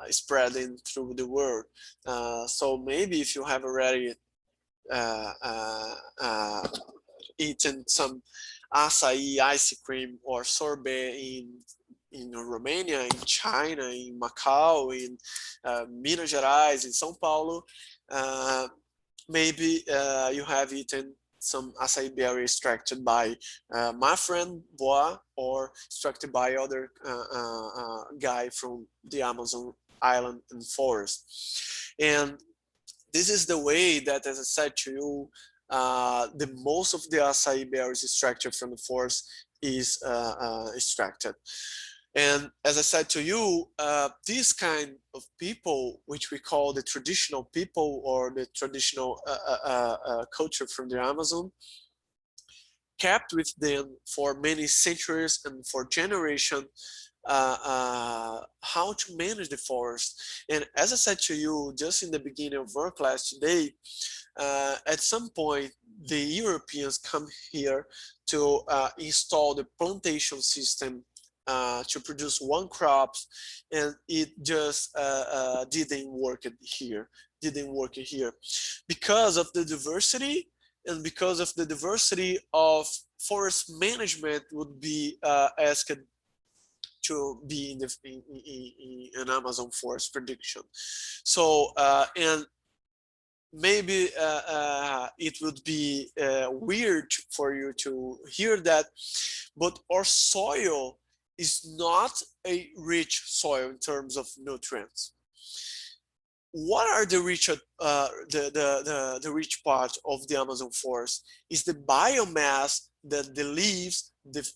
spreading through the world. So maybe if you have already eaten some acai ice cream or sorbet in Romania, in China, in Macau, in Minas Gerais, in São Paulo, maybe you have eaten some acai berry extracted by my friend Boa, or extracted by other guy from the Amazon island and forest. And this is the way that, as I said to you, the most of the acai berries extracted from the forest is extracted. And as I said to you, this kind of people, which we call the traditional people, or the traditional culture from the Amazon, kept with them for many centuries and for generations how to manage the forest. And as I said to you just in the beginning of our class today, at some point the Europeans come here to install the plantation system to produce one crop, and it just didn't work here. Because of the diversity, and because of the diversity of forest management would be asked to be in the in an Amazon forest production. So and maybe it would be weird for you to hear that, but our soil is not a rich soil in terms of nutrients. What are the rich the rich part of the Amazon forest is the biomass that the leaves, the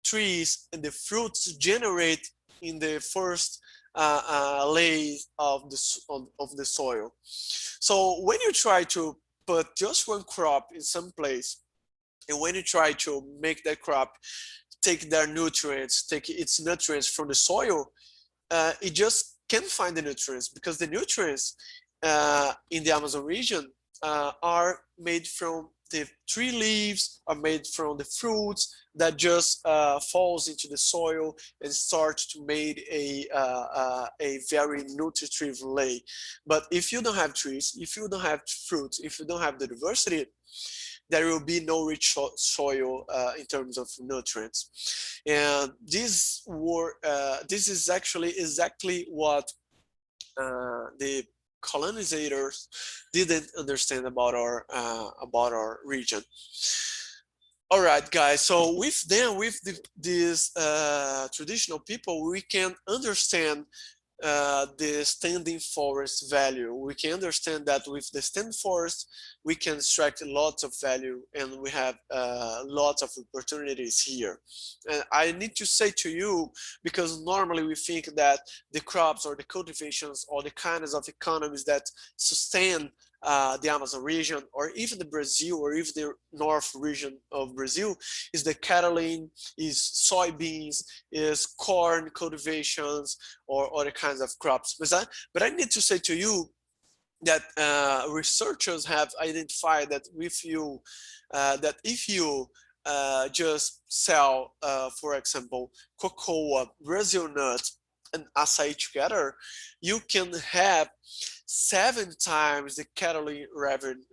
trees, and the fruits generate in the first layers of the soil. So when you try to put just one crop in some place, and when you try to make that crop take their nutrients, take its nutrients from the soil, it just can't find the nutrients, because the nutrients in the Amazon region are made from the tree leaves, are made from the fruits that just falls into the soil and start to make a very nutritive lay. But if you don't have trees, if you don't have fruits, if you don't have the diversity, there will be no rich soil in terms of nutrients. And this is actually exactly what the colonizers didn't understand about our region. All right, guys. So with them, with these traditional people, we can understand the standing forest value. We can understand that with the standing forest, we can extract lots of value, and we have lots of opportunities here. And I need to say to you, because normally we think that the crops or the cultivations or the kinds of economies that sustain the Amazon region, or even the Brazil, or even the north region of Brazil, is the cattle, is soybeans, is corn cultivations, or other kinds of crops. But I need to say to you that researchers have identified that if you just sell, for example, cocoa, Brazil nuts, and acai together, you can have 7 times the cattle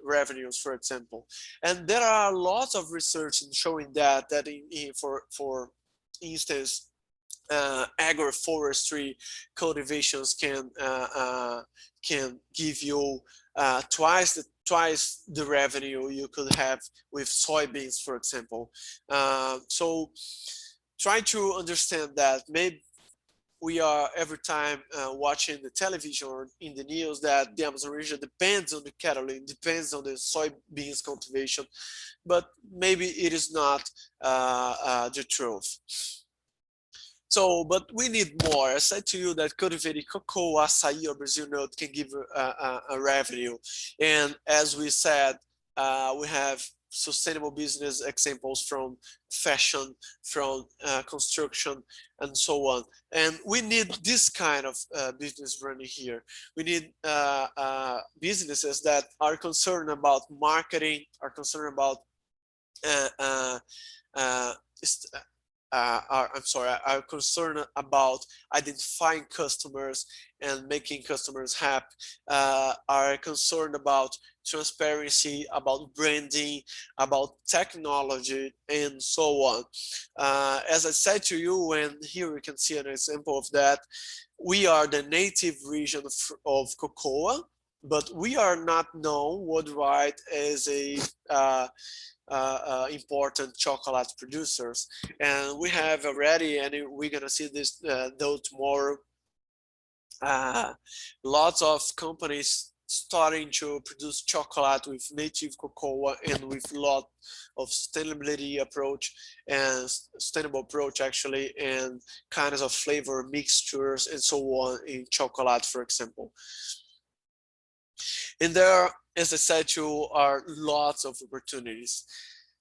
revenues, for example. And there are lots of research showing that for instance, agroforestry cultivations can give you twice the revenue you could have with soybeans, for example. So try to understand that. Maybe we are every time watching the television or in the news that the Amazon region depends on the cattle, depends on the soybeans cultivation, but maybe it is not the truth. So, but we need more. I said to you that cultivating cocoa, acai, or Brazil nut can give a revenue. And as we said, we have sustainable business examples from fashion, from construction, and so on. And we need this kind of business running here. We need businesses that are concerned about marketing, are concerned about are concerned about identifying customers and making customers happy, are concerned about transparency, about branding, about technology, and so on. As I said to you, and here we can see an example of that, we are the native region of cocoa, but we are not known worldwide as a important chocolate producers, and we have already, and we're gonna see this though tomorrow, lots of companies starting to produce chocolate with native cocoa and with a lot of sustainability approach and sustainable approach actually, and kinds of flavor mixtures and so on in chocolate, for example. And there, as I said to you, are lots of opportunities.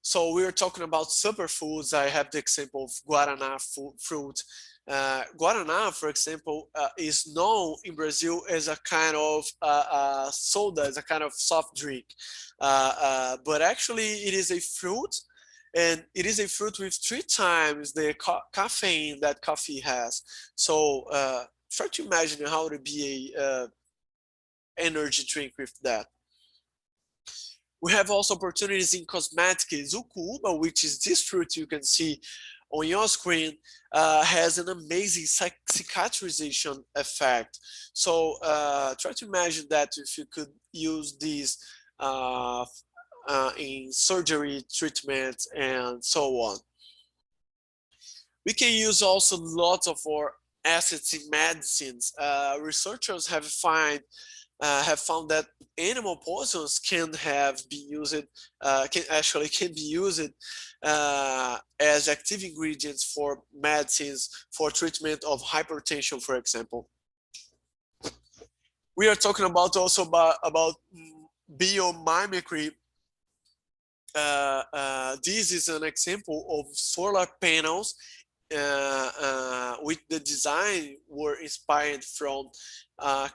So we were talking about superfoods. I have the example of guaraná fruit. Guaraná, for example, is known in Brazil as a kind of soda, as a kind of soft drink. But actually it is a fruit, and it is a fruit with 3 times the caffeine that coffee has. So try to imagine how to be a energy drink with that. We have also opportunities in cosmetics, Zucuba, which is this fruit you can see on your screen has an amazing cicatrization effect. So try to imagine that if you could use these in surgery treatment and so on. We can use also lots of our assets in medicines. Researchers have found that animal poisons can be used as active ingredients for medicines for treatment of hypertension, for example. We are talking about also about biomimicry. This is an example of solar panels with the design were inspired from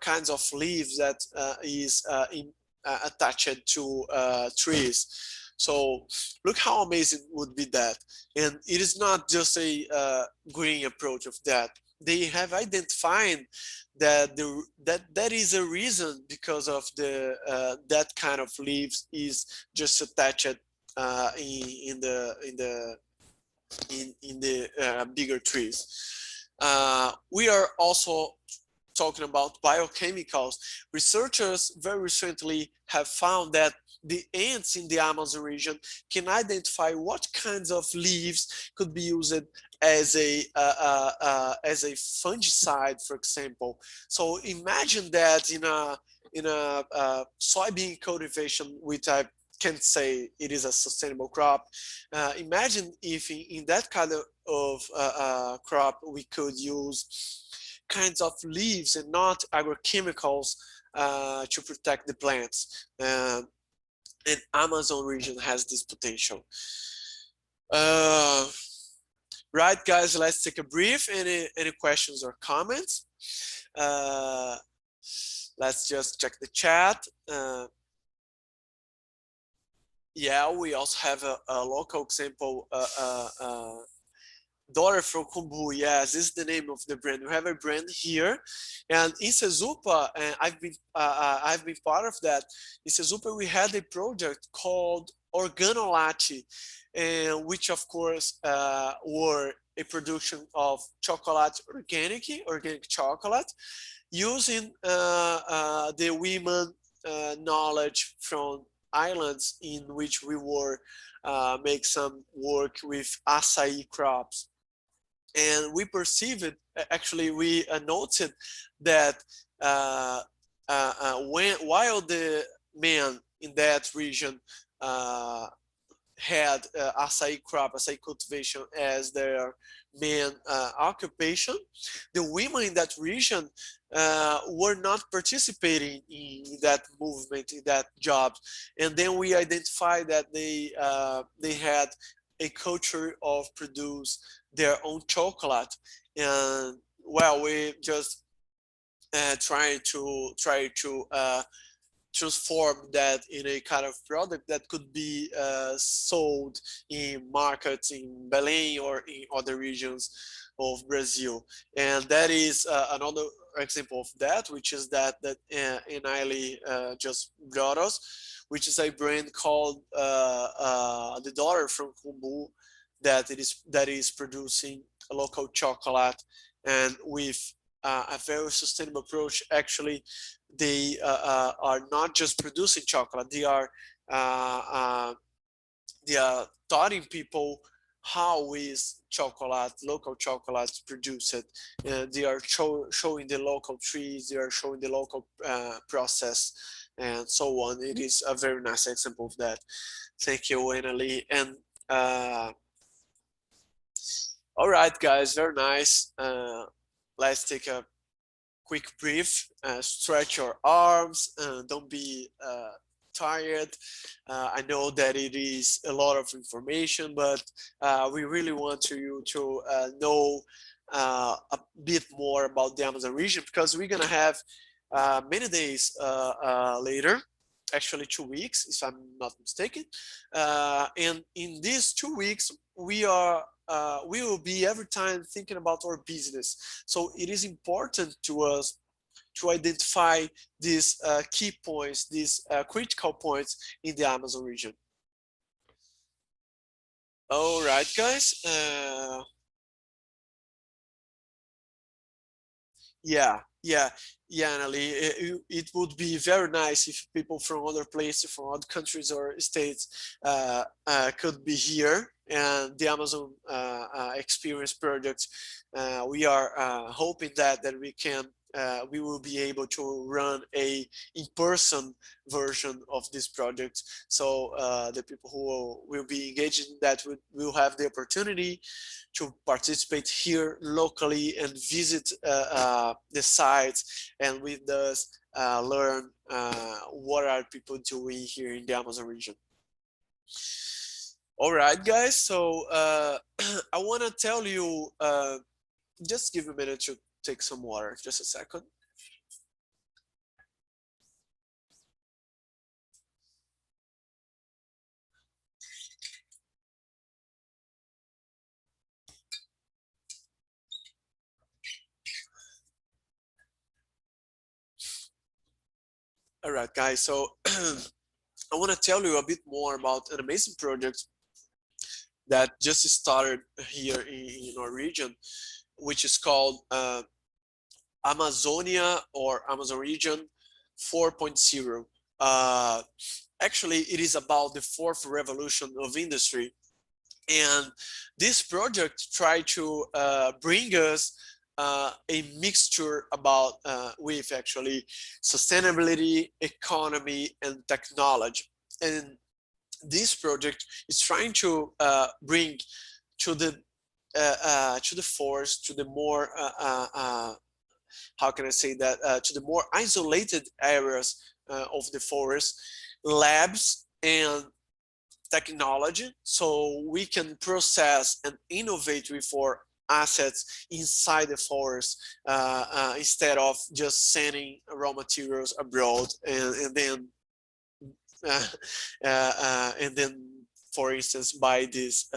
kinds of leaves that is attached to trees. So look how amazing would be that. And it is not just a green approach of that. They have identified that that is a reason because of the that kind of leaves is just attached in the bigger trees. We are also talking about biochemicals. Researchers very recently have found that the ants in the Amazon region can identify what kinds of leaves could be used as a fungicide, for example. So imagine that in a soybean cultivation, which I can't say it is a sustainable crop. Imagine if in that kind of crop we could use kinds of leaves and not agrochemicals to protect the plants. And Amazon region has this potential. Right, guys, let's take a brief. Any questions or comments? Let's just check the chat. Yeah, we also have a local example, daughter from Kumbu. Yes, this is the name of the brand. We have a brand here, and in Cesupa, I've been part of that. In Cesupa, we had a project called Organolati, which of course were a production of chocolate, organic chocolate, using the women knowledge from islands in which we were make some work with acai crops. And we perceived it, actually we noted that while the men in that region had acai cultivation as their main occupation, the women in that region were not participating in that movement, in that job. And then we identified that they had a culture of produce their own chocolate. And well, we just try to transform that in a kind of product that could be sold in markets in Belém or in other regions of Brazil. And that is another example of that, which is that Enaili just brought us, which is a brand called the daughter from Kumbu, that is producing a local chocolate, and with a very sustainable approach. Actually, they are not just producing chocolate; they are taught people how is local chocolate produced. They are showing the local trees. They are showing the local process, and so on. It is a very nice example of that. Thank you, Annalie. And all right, guys, very nice. Let's take a quick brief. Stretch your arms. Don't be tired. I know that it is a lot of information, but we really want you to know a bit more about the Amazon region, because we're gonna have many days later, actually 2 weeks, if I'm not mistaken. And in these 2 weeks, we will be every time thinking about our business. So it is important to us to identify these key points, these critical points in the Amazon region. All right, guys. Yeah, Annalie. It would be very nice if people from other places, from other countries or states, could be here. And the Amazon Experience Project, we are hoping that we will be able to run a in-person version of this project. So the people who will be engaged in that will have the opportunity to participate here locally and visit the sites, and with us learn what are people doing here in the Amazon region. All right, guys. So I want to tell you, just give a minute to take some water, just a second. All right, guys. So I want to tell you a bit more about an amazing project that just started here in our region, which is called Amazonia or Amazon Region 4.0. Actually, it is about the fourth revolution of industry. And this project tried to bring us a mixture about with actually sustainability, economy, and technology. And this project is trying to bring to the forest, to the more how can I say that, to the more isolated areas of the forest, labs and technology, so we can process and innovate with our assets inside the forest instead of just sending raw materials abroad and then for instance buy this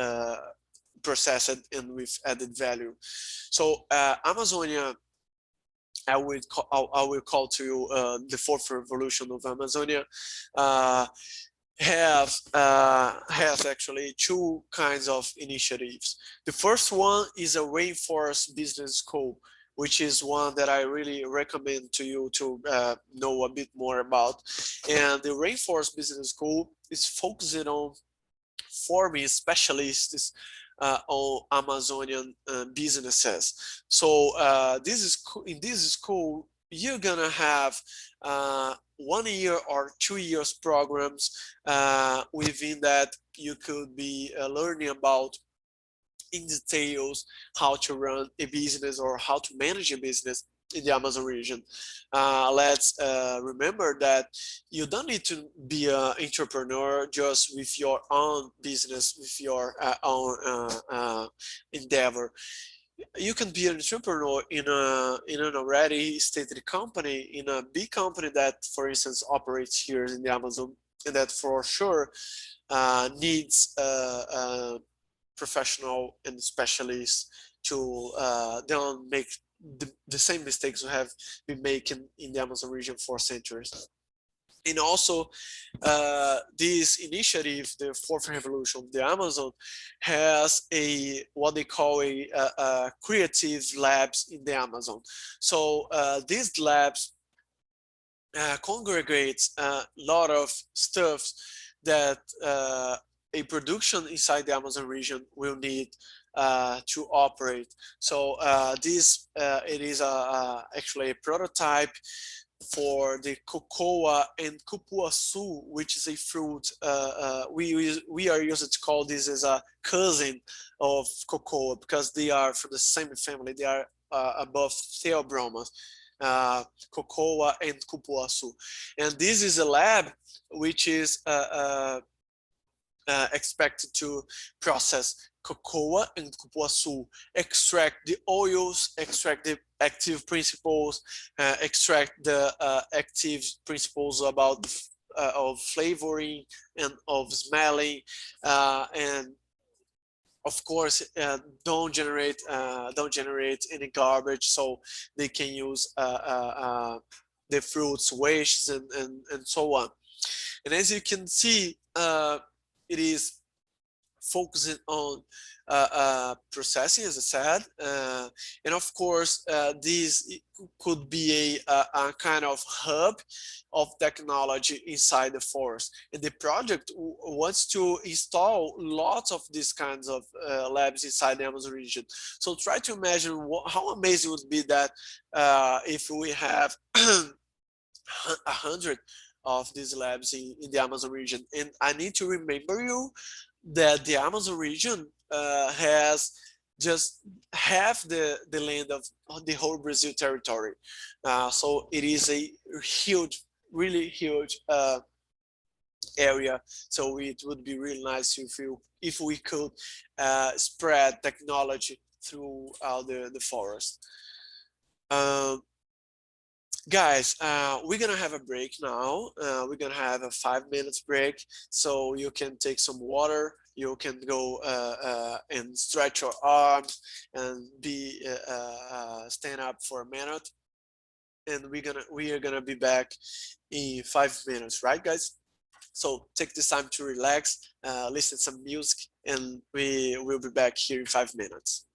processed and with added value. So Amazonia, I will call to you the fourth revolution of Amazonia, has actually two kinds of initiatives. The first one is a rainforest business school, which is one that I really recommend to you to know a bit more about. And the rainforest business school is focusing on forming specialists on Amazonian businesses. So in this school, you're gonna have 1 year or 2 years programs. Within that, you could be learning about in details how to run a business or how to manage a business in the Amazon region. Let's remember that you don't need to be an entrepreneur just with your own business, with your own endeavor. You can be an entrepreneur in an already stated company, in a big company that, for instance, operates here in the Amazon, and that for sure needs professional and specialists to don't make the same mistakes we have been making in the Amazon region for centuries. And also, this initiative, the fourth revolution of the Amazon, has what they call a creative labs in the Amazon. So these labs congregates a lot of stuff that a production inside the Amazon region will need to operate. So it is actually a prototype for the cocoa and cupuaçu, which is a fruit. We are used to call this as a cousin of cocoa because they are from the same family. They are above theobromas, cocoa and cupuaçu. And this is a lab which is expected to process cocoa and cupuaçu, extract the oils, extract the active principles, extract the active principles about of flavoring and of smelling, and of course don't generate any garbage, so they can use the fruits wastes and so on. And as you can see, it is focusing on processing, as I said, and of course, this could be a kind of hub of technology inside the forest. And the project wants to install lots of these kinds of labs inside the Amazon region. So try to imagine how amazing it would be that if we have 100 of these labs in the Amazon region. And I need to remember you that the Amazon region has just half the land of the whole Brazil territory. So it is a huge, really huge area. So it would be really nice if we could spread technology throughout the forest. Guys, we're gonna have a break now. We're gonna have a 5 minutes break, so you can take some water. You can go and stretch your arms and stand up for a minute. And we are gonna be back in 5 minutes, right, guys? So take this time to relax, listen to some music, and we will be back here in 5 minutes.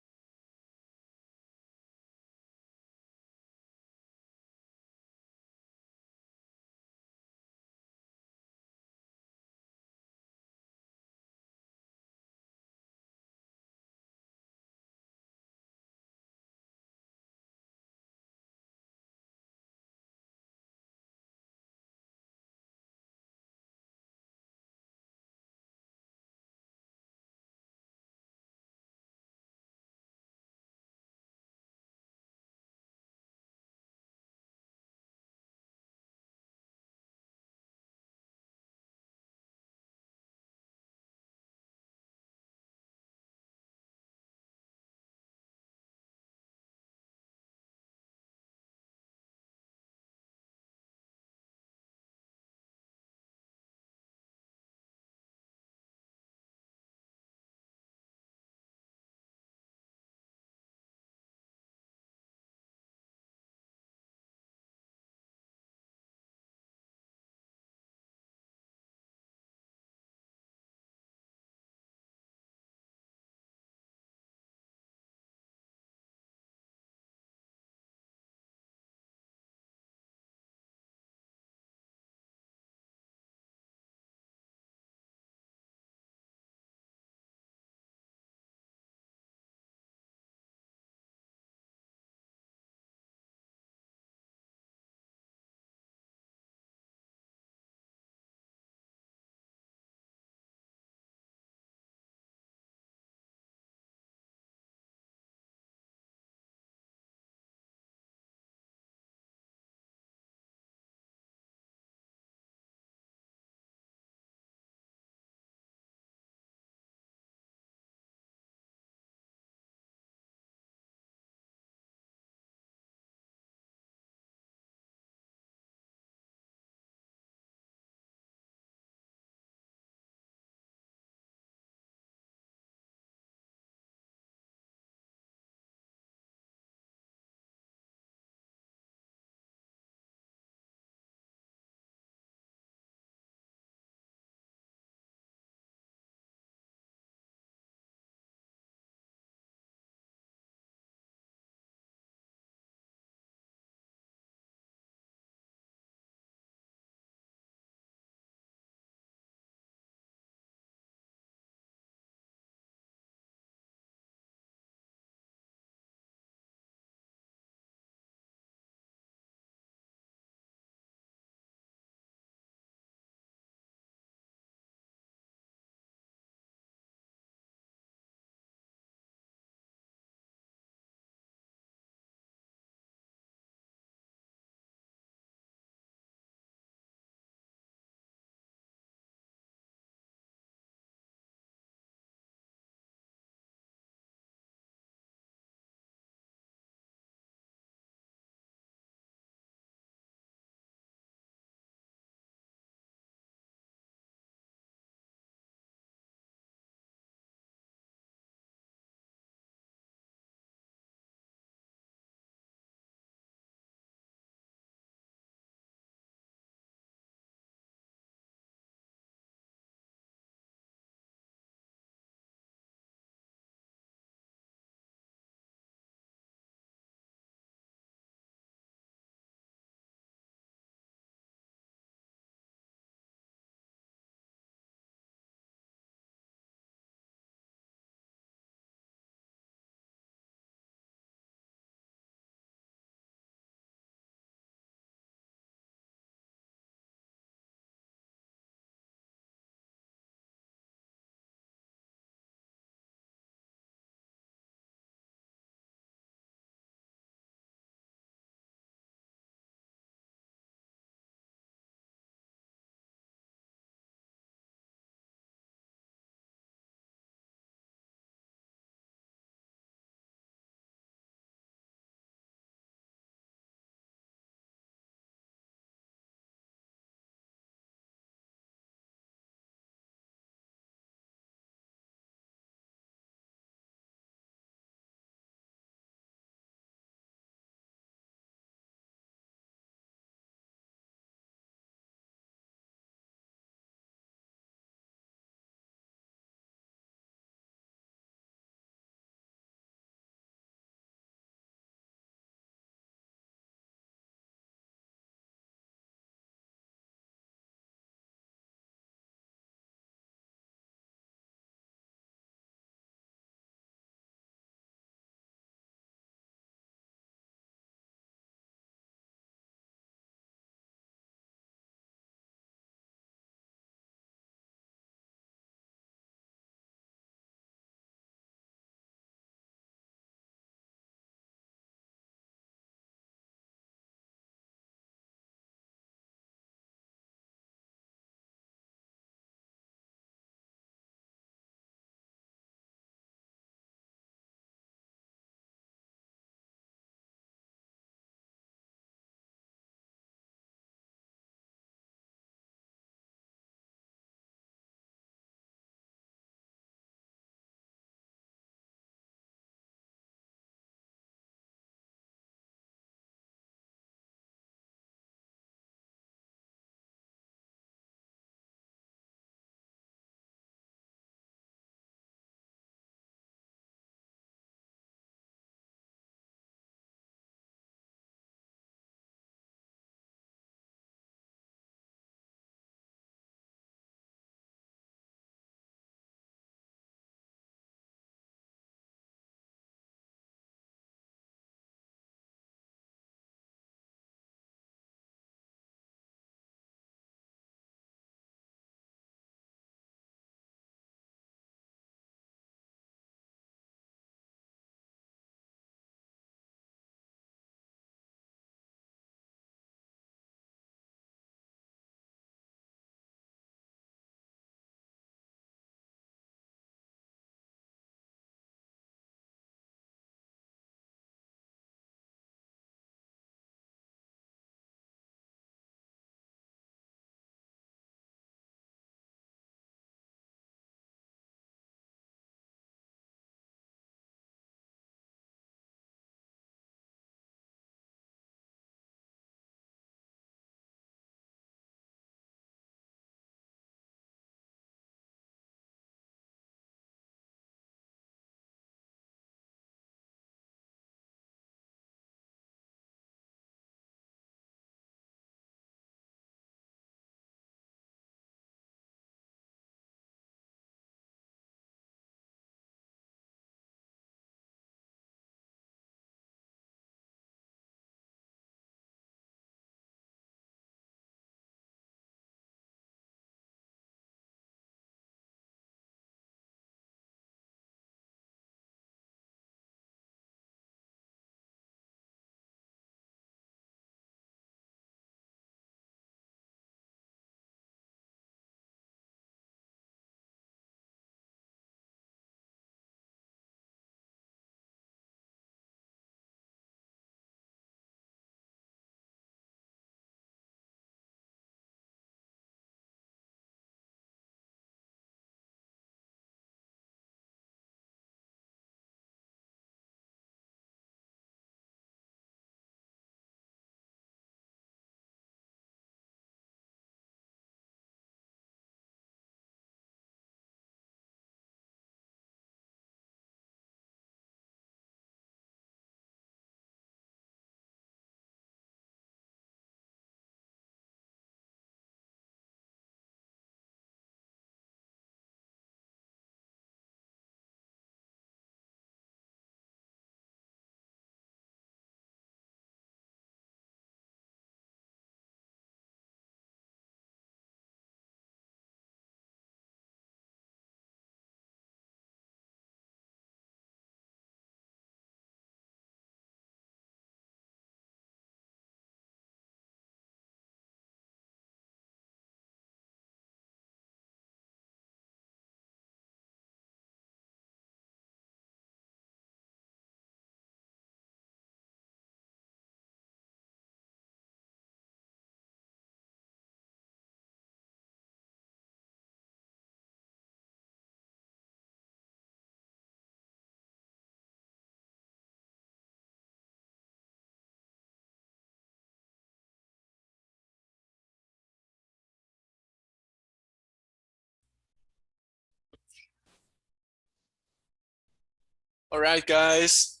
All right, guys.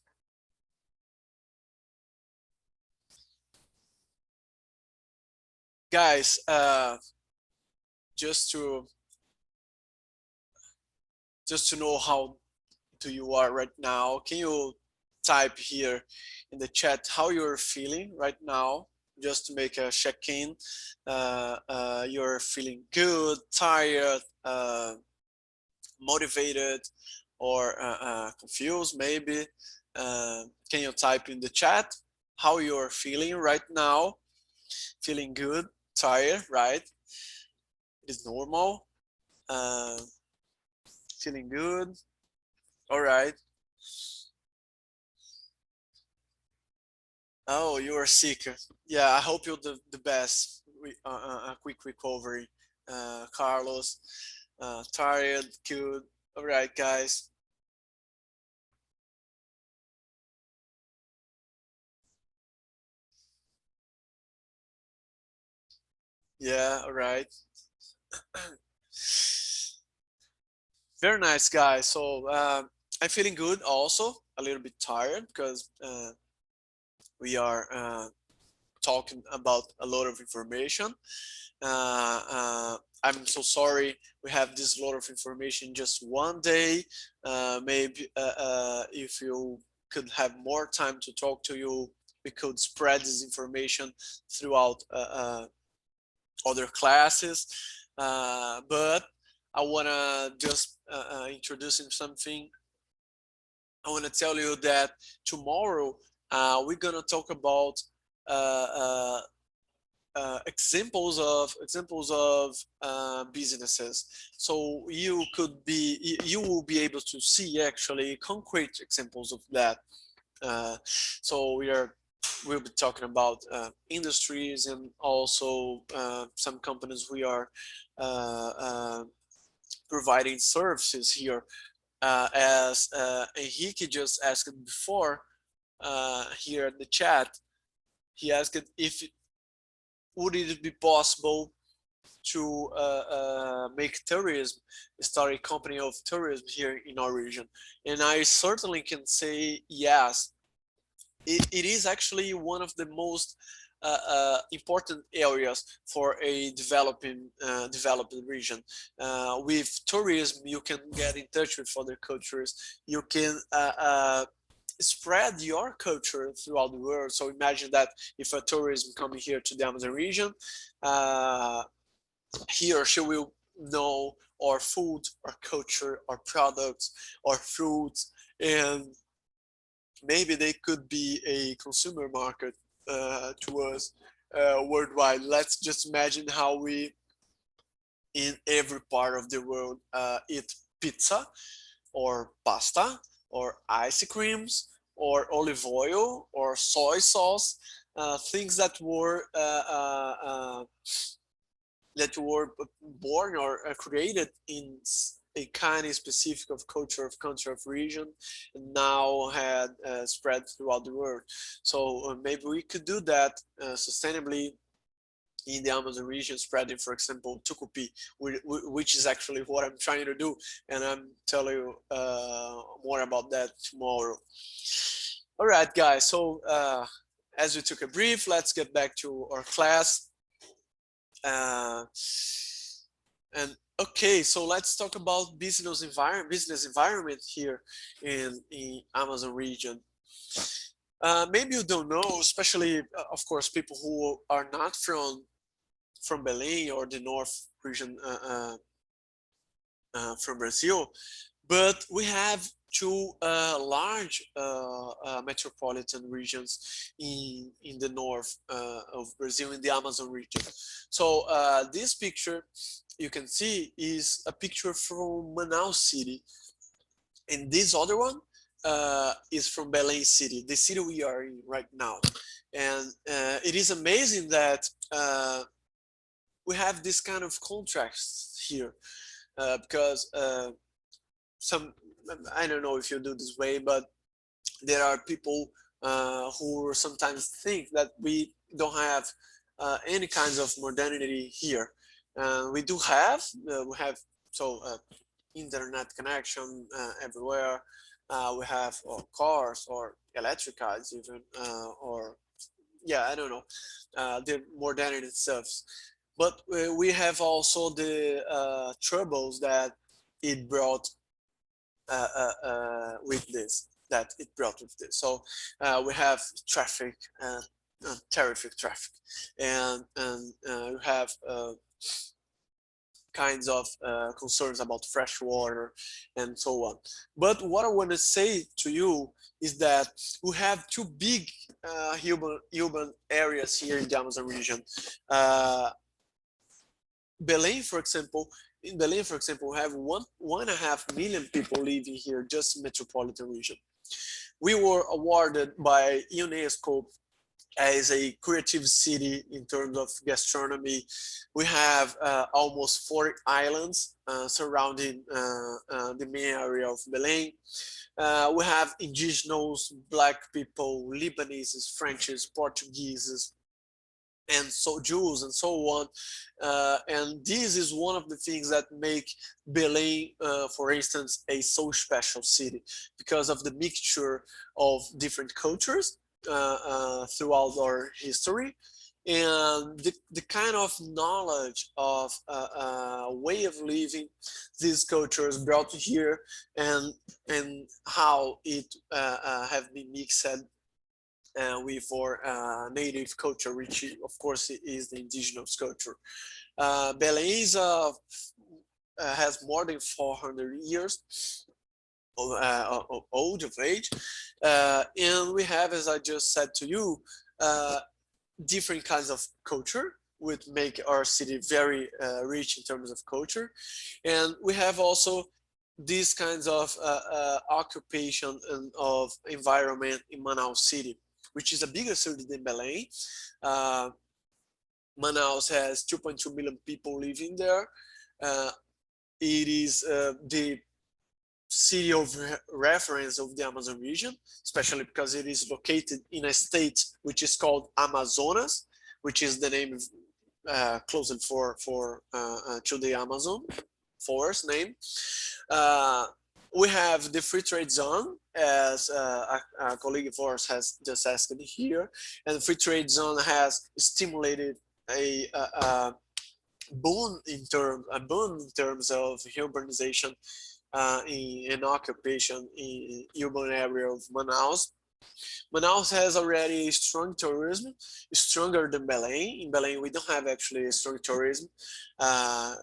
Guys, just to know how do you are right now, can you type here in the chat how you're feeling right now, just to make a check-in. You're feeling good, tired, motivated, or confused maybe. Can you type in the chat how you're feeling right now? Feeling good, tired, right? It is normal. Feeling good. All right. Oh, you are sick. Yeah, I hope you're the best. A quick recovery. Carlos, tired, good. All right, guys. Yeah, all right. Very nice, guys. So I'm feeling good also, a little bit tired because we are talking about a lot of information. I'm so sorry we have this lot of information just one day. Maybe if you could have more time to talk to you, we could spread this information throughout other classes. But I want to just introduce something. I want to tell you that tomorrow we're going to talk about examples of businesses. So you will be able to see actually concrete examples of that. So we'll be talking about industries, and also some companies we are providing services here. As Henrique just asked before here in the chat, he asked if would it be possible to make tourism, start a company of tourism here in our region. And I certainly can say yes. It is actually one of the most important areas for a developed region. With tourism, you can get in touch with other cultures. You can spread your culture throughout the world. So imagine that if a tourist coming here to the Amazon region, he or she will know our food, our culture, our products, our fruits, and maybe they could be a consumer market to us worldwide. Let's just imagine how we, in every part of the world, eat pizza or pasta or ice creams or olive oil or soy sauce, things that were born or created in a kind of specific of culture of country of region, and now had spread throughout the world. So maybe we could do that sustainably in the Amazon region, spreading, for example, tucupi, which is actually what I'm trying to do, and I'm telling you more about that tomorrow. All right, guys. So as we took a brief, let's get back to our class. And okay, so let's talk about business environment here in Amazon region. Maybe you don't know, especially of course people who are not from Belém or the north region from Brazil, but we have two large metropolitan regions in the north of Brazil, in the Amazon region. So this picture you can see is a picture from Manaus city, and this other one is from Belém city, the city we are in right now. And it is amazing that we have this kind of contrast here, because I don't know if you do this way, but there are people who sometimes think that we don't have any kinds of modernity here. We do have, internet connection everywhere, We have cars or electric cars even, or yeah, I don't know, the modernity stuff. But we have also the troubles that it brought with this. That it brought with this. So we have traffic, terrific traffic, and we have kinds of concerns about fresh water and so on. But what I want to say to you is that we have two big urban areas here in the Amazon region. Belém, for example, in Belém, for example, we have 1.5 million people living here, just in metropolitan region. We were awarded by UNESCO as a creative city in terms of gastronomy. We have almost 40 islands surrounding the main area of Belém. We have indigenous, black people, Lebanese, French, Portuguese, and so Jews and so on. And this is one of the things that make Belém, for instance, a so special city, because of the mixture of different cultures throughout our history, and the kind of knowledge of way of living these cultures brought here, and how it have been mixed with our native culture, which of course is the indigenous culture. Belém is, has more than 400 years old of age, and we have, as I just said to you, different kinds of culture, which make our city very rich in terms of culture. And we have also these kinds of occupation and of environment in Manaus city, which is a bigger city than Belém. Manaus has 2.2 million people living there. It is the city of reference of the Amazon region, especially because it is located in a state which is called Amazonas, which is the name closely to the Amazon forest name. We have the free trade zone, as a colleague of ours has just asked here, and the free trade zone has stimulated a boom in terms of urbanization in occupation in urban area of Manaus. Manaus has already a strong tourism, stronger than Belém. In Belém, we don't have actually a strong tourism,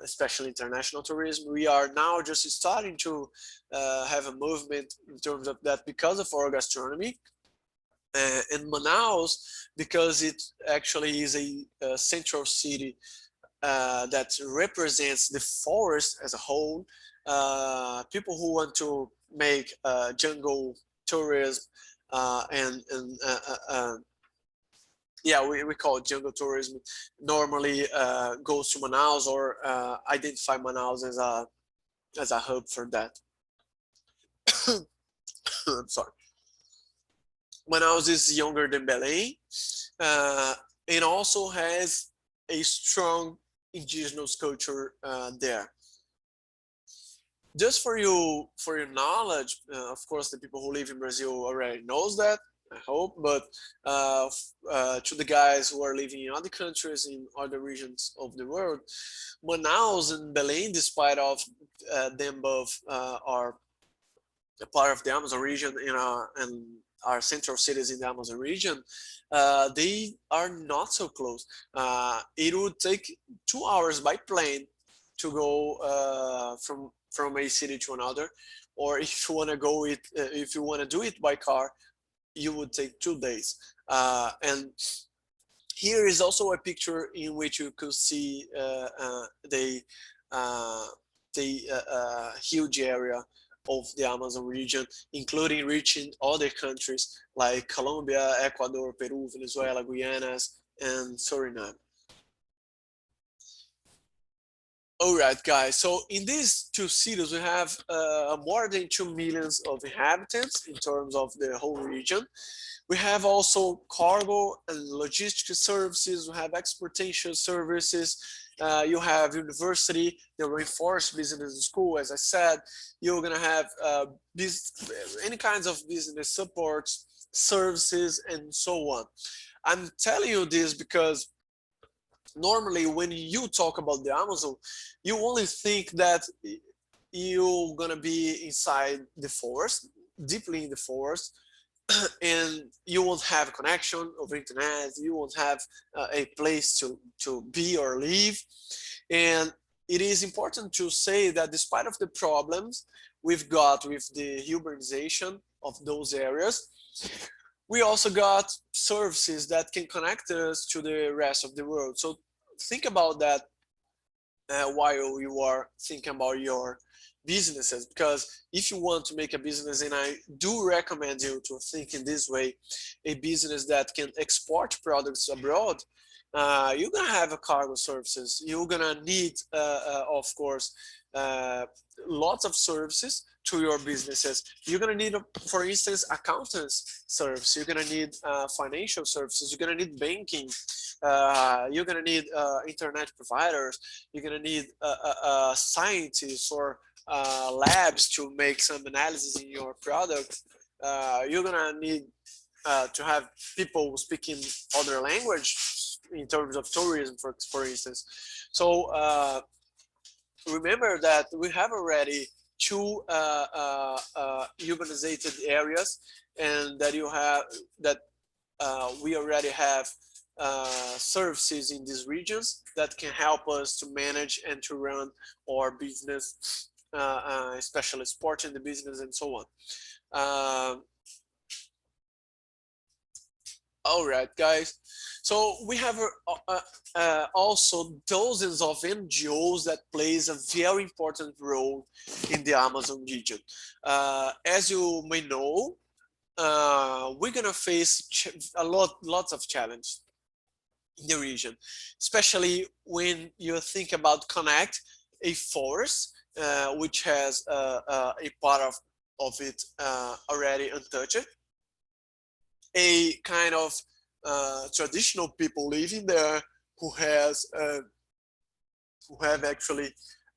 especially international tourism. We are now just starting to have a movement in terms of that because of our gastronomy. And Manaus, because it actually is a central city that represents the forest as a whole. People who want to make jungle tourism yeah, we call it jungle tourism, normally goes to Manaus or identify Manaus as a hub for that. I'm sorry. Manaus is younger than Belém, and also has a strong indigenous culture there. Just for your knowledge, of course, the people who live in Brazil already knows that, I hope, but to the guys who are living in other countries, in other regions of the world, Manaus and Belém, despite of them both are a part of the Amazon region and are central cities in the Amazon region, they are not so close. It would take 2 hours by plane to go from a city to another, or if you want to go if you want to do it by car, you would take 2 days. And here is also a picture in which you could see the huge area of the Amazon region, including reaching other countries like Colombia, Ecuador, Peru, Venezuela, Guyana, and Suriname. All right, guys. So in these two cities, we have more than 2 millions of inhabitants in terms of the whole region. We have also cargo and logistics services. We have exportation services. You have university, the reinforced business school. As I said, you're gonna have any kinds of business supports, services, and so on. I'm telling you this because normally when you talk about the Amazon, you only think that you're gonna be inside the forest, deeply in the forest, and you won't have a connection over internet, you won't have a place to be or live. And it is important to say that despite of the problems we've got with the urbanization of those areas, we also got services that can connect us to the rest of the world. So think about that while you are thinking about your businesses, because if you want to make a business, and I do recommend you to think in this way, a business that can export products abroad, you're gonna have a cargo services. You're gonna need, of course, uh, lots of services to your businesses. You're gonna need, for instance, accountants service. You're gonna need financial services. You're gonna need banking. You're gonna need internet providers. You're gonna need scientists or labs to make some analysis in your product. You're gonna need to have people speaking other language in terms of tourism, for instance. So remember that we have already two urbanized areas, and that you have that we already have services in these regions that can help us to manage and to run our business, especially supporting the business and so on. All right, guys. So we have also dozens of NGOs that plays a very important role in the Amazon region. As you may know, we're gonna face lots of challenges in the region, especially when you think about connect a forest, which has a part of it already untouched, a kind of traditional people living there who have actually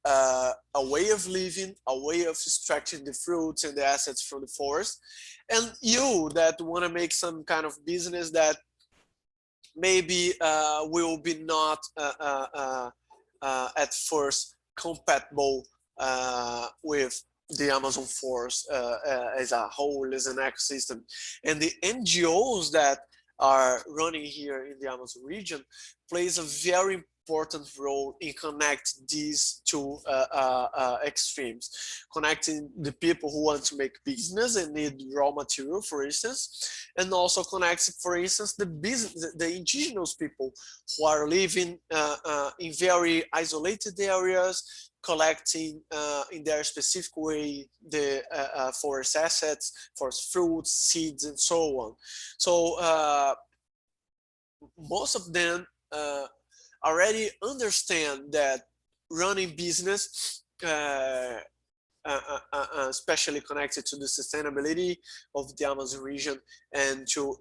a way of living, a way of extracting the fruits and the assets from the forest, and you that want to make some kind of business that maybe will be not at first compatible with the Amazon forest as a whole, as an ecosystem. And the NGOs that are running here in the Amazon region plays a very important role in connect these two extremes, connecting the people who want to make business and need raw material, for instance, and also connects, for instance, the indigenous people who are living in very isolated areas, collecting in their specific way the forest assets, forest fruits, seeds, and so on. So most of them already understand that running business, especially connected to the sustainability of the Amazon region and to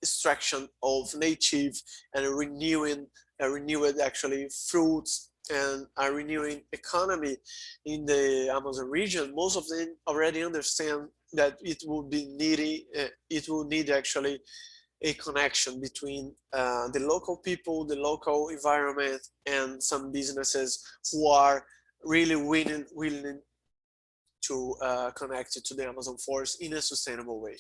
extraction of native and renewed actually fruits and a renewing economy in the Amazon region, most of them already understand that it will need actually a connection between the local people, the local environment, and some businesses who are really willing to connect it to the Amazon forest in a sustainable way.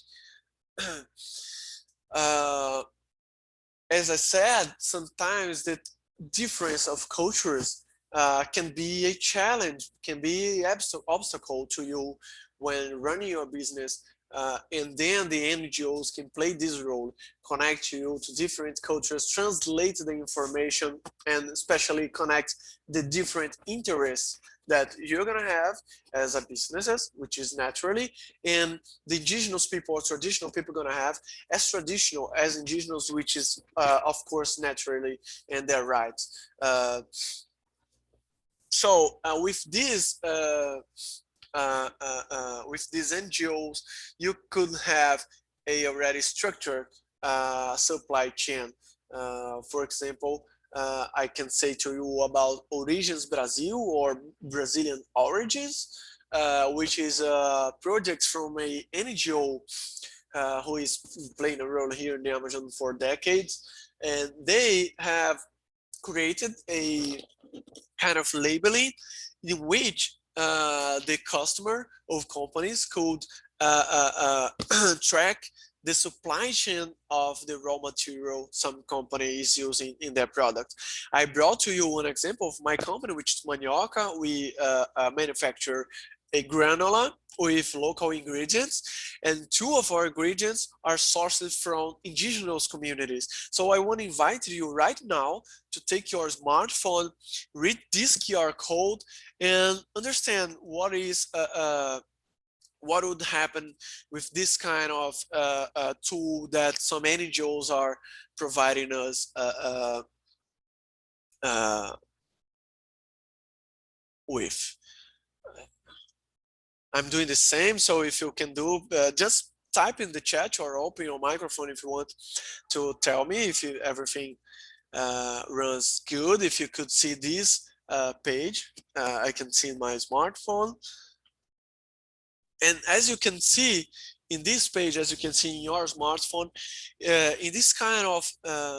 As I said, sometimes the difference of cultures can be a challenge, can be an obstacle to you when running your business. And then the NGOs can play this role, connect you to different cultures, translate the information, and especially connect the different interests that you're gonna have as a businesses, which is naturally, and the indigenous people or traditional people gonna have as traditional as indigenous, which is of course naturally and their rights. So with these NGOs, you could have a already structured supply chain. For example, I can say to you about Origins Brazil or Brazilian Origins, which is a project from a NGO who is playing a role here in the Amazon for decades. And they have created a kind of labeling in which the customer of companies could track the supply chain of the raw material some company is using in their product. I brought to you one example of my company, which is Manioca. We manufacture a granola with local ingredients, and 2 of our ingredients are sourced from indigenous communities. So I want to invite you right now to take your smartphone, read this QR code, and understand what is what would happen with this kind of tool that some NGOs are providing us with. I'm doing the same, so if you can do, just type in the chat or open your microphone if you want to tell me if everything runs good. If you could see this page, I can see my smartphone. And as you can see in this page, as you can see in your smartphone, in this kind of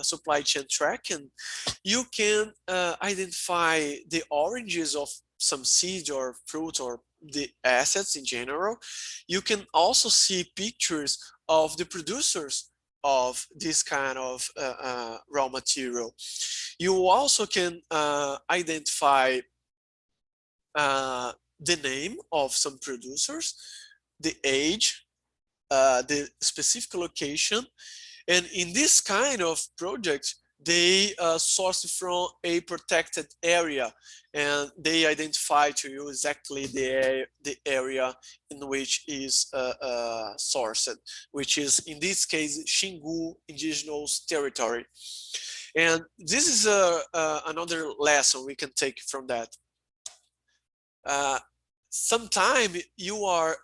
supply chain tracking, you can identify the origins of some seed or fruit or the assets in general. You can also see pictures of the producers of this kind of raw material. You also can identify the name of some producers, the age, the specific location, and in this kind of project, they source from a protected area, and they identify to you exactly the area in which is sourced, which is in this case Xingu indigenous territory. And this is another lesson we can take from that. Sometime you are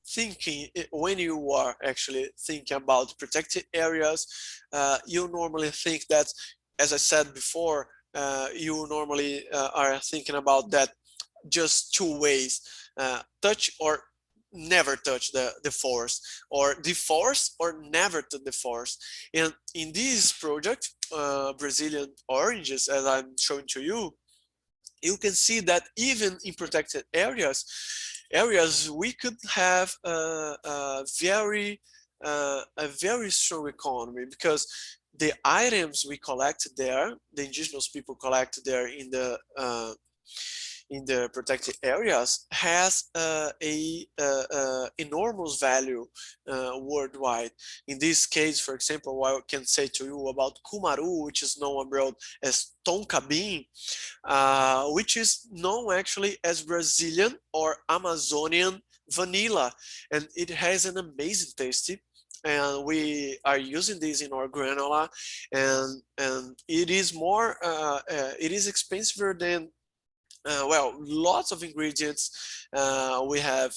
thinking, when you are actually thinking about protected areas, you normally think that, as I said before, you normally are thinking about that just 2 ways: touch or never touch the forest, or the forest or never touch the forest. And in this project, Brazilian Oranges, as I'm showing to you, you can see that even in protected areas we could have a very strong economy, because the items we collect there, the indigenous people collect there in the protected areas, has a enormous value worldwide. In this case, for example, I can say to you about kumaru, which is known abroad as tonka bean, which is known actually as Brazilian or Amazonian vanilla, and it has an amazing taste. And we are using this in our granola, and it is more it is expensive than well, lots of ingredients we have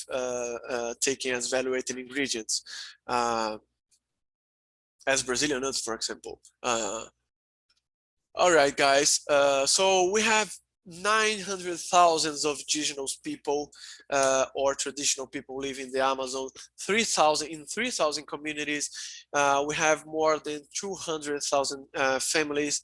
taken as valuated ingredients, as Brazilian nuts, for example. All right, guys. So we have 900,000 of indigenous people or traditional people living in the Amazon, 3,000 communities. We have more than 200,000 families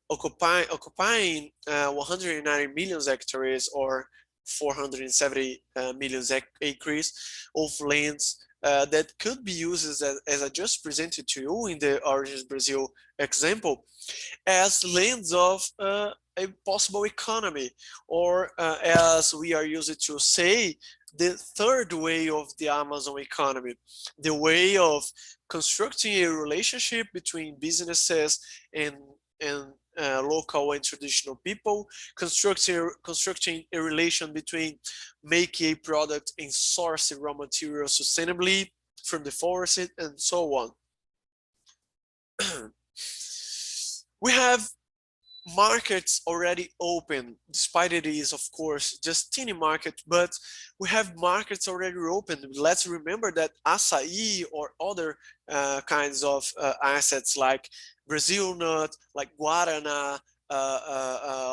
occupying 190 million hectares or 470 million acres of lands that could be used, as I just presented to you in the Origins Brazil example, as lands of a possible economy, or as we are used to say, the third way of the Amazon economy, the way of constructing a relationship between businesses and local and traditional people, constructing a relation between making a product and sourcing raw materials sustainably from the forest and so on. We have markets already open, despite it is, of course, just teeny market, but we have markets already open. Let's remember that acai or other kinds of assets like Brazil nut, like guarana,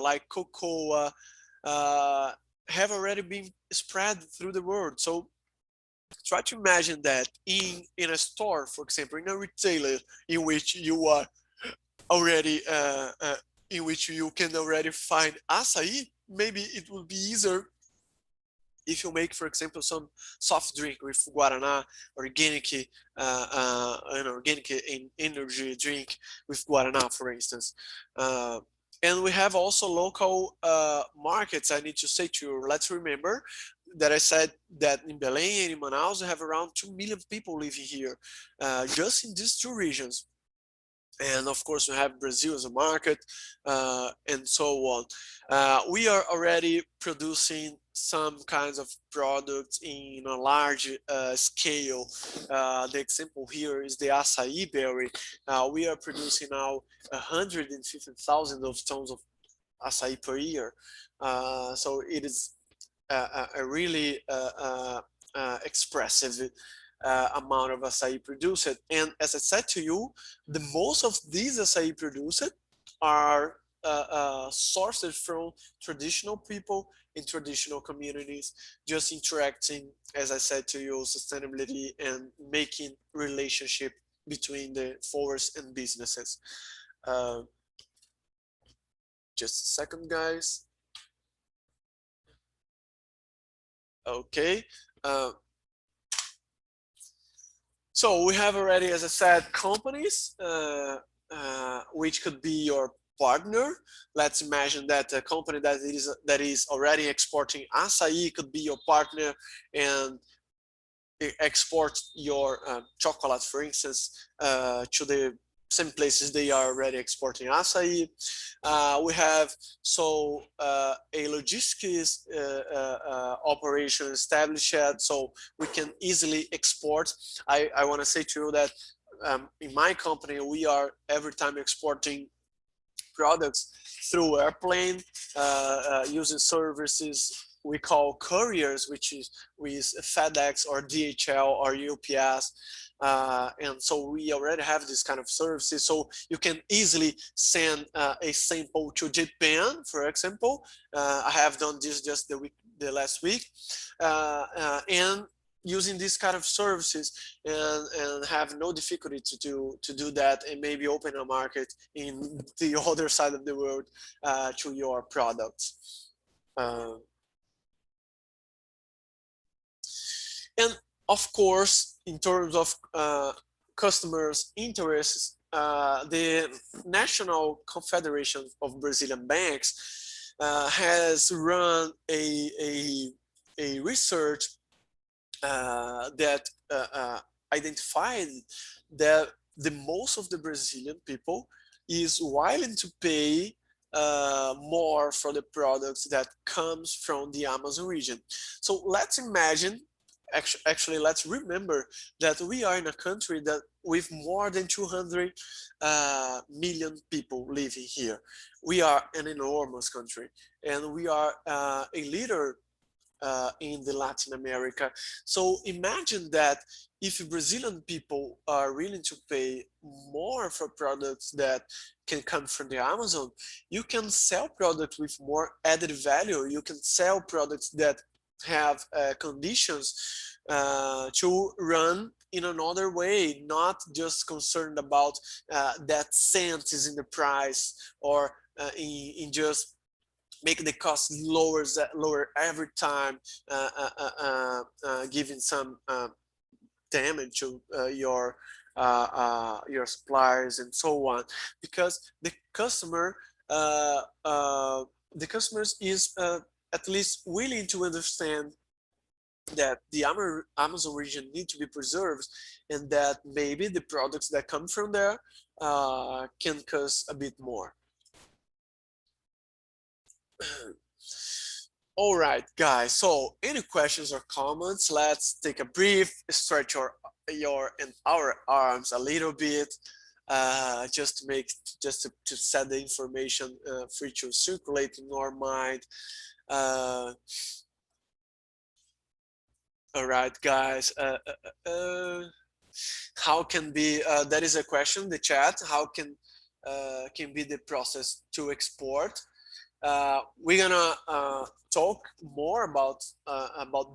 like cocoa, have already been spread through the world. So try to imagine that in a store, for example, in a retailer in which you are already in which you can already find acai, maybe it will be easier if you make, for example, some soft drink with guarana, organic, an organic energy drink with guarana, for instance. And we have also local markets. I need to say to you, let's remember that I said that in Belém and in Manaus, we have around 2 million people living here, just in these two regions. And of course, we have Brazil as a market, and so on. We are already producing some kinds of products in a large scale. The example here is the acai berry. We are producing now 150,000 of tons of acai per year. So it is a really expressive amount of acai produced. And as I said to you, the most of these acai produced are sourced from traditional people in traditional communities, just interacting, as I said to you, sustainability and making relationship between the forest and businesses. Just a second, guys. Okay. So we have already, as I said, companies, which could be your partner. Let's imagine that a company that is already exporting acai could be your partner and export your chocolate, for instance, to the same places they are already exporting acai. We have a logistics operation established, so we can easily export. I want to say to you that in my company, we are every time exporting products through airplane, using services we call couriers, which is with FedEx or DHL or UPS. And so we already have this kind of services. So you can easily send a sample to Japan, for example. I have done this just the last week. And using this kind of services and have no difficulty to do that, and maybe open a market in the other side of the world to your products. And of course, in terms of customers' interests, the National Confederation of Brazilian Banks has run a research that identified that the most of the Brazilian people is willing to pay more for the products that comes from the Amazon region. So let's imagine, actually let's remember that we are in a country that with more than 200 million people living here. We are an enormous country, and we are a leader in the Latin America. So imagine that if Brazilian people are willing to pay more for products that can come from the Amazon, you can sell products with more added value. You can sell products that have conditions to run in another way, not just concerned about that cent is in the price, or in just make the cost lower every time, giving some damage to your suppliers and so on, because the customers is at least willing to understand that the Amazon region need to be preserved, and that maybe the products that come from there can cost a bit more. All right, guys, so any questions or comments? Let's take a breath, stretch your and our arms a little bit. just to make, to set the information free to circulate in our mind. All right, guys. How can be, that is a question in the chat, how can be the process to export? We're gonna talk more about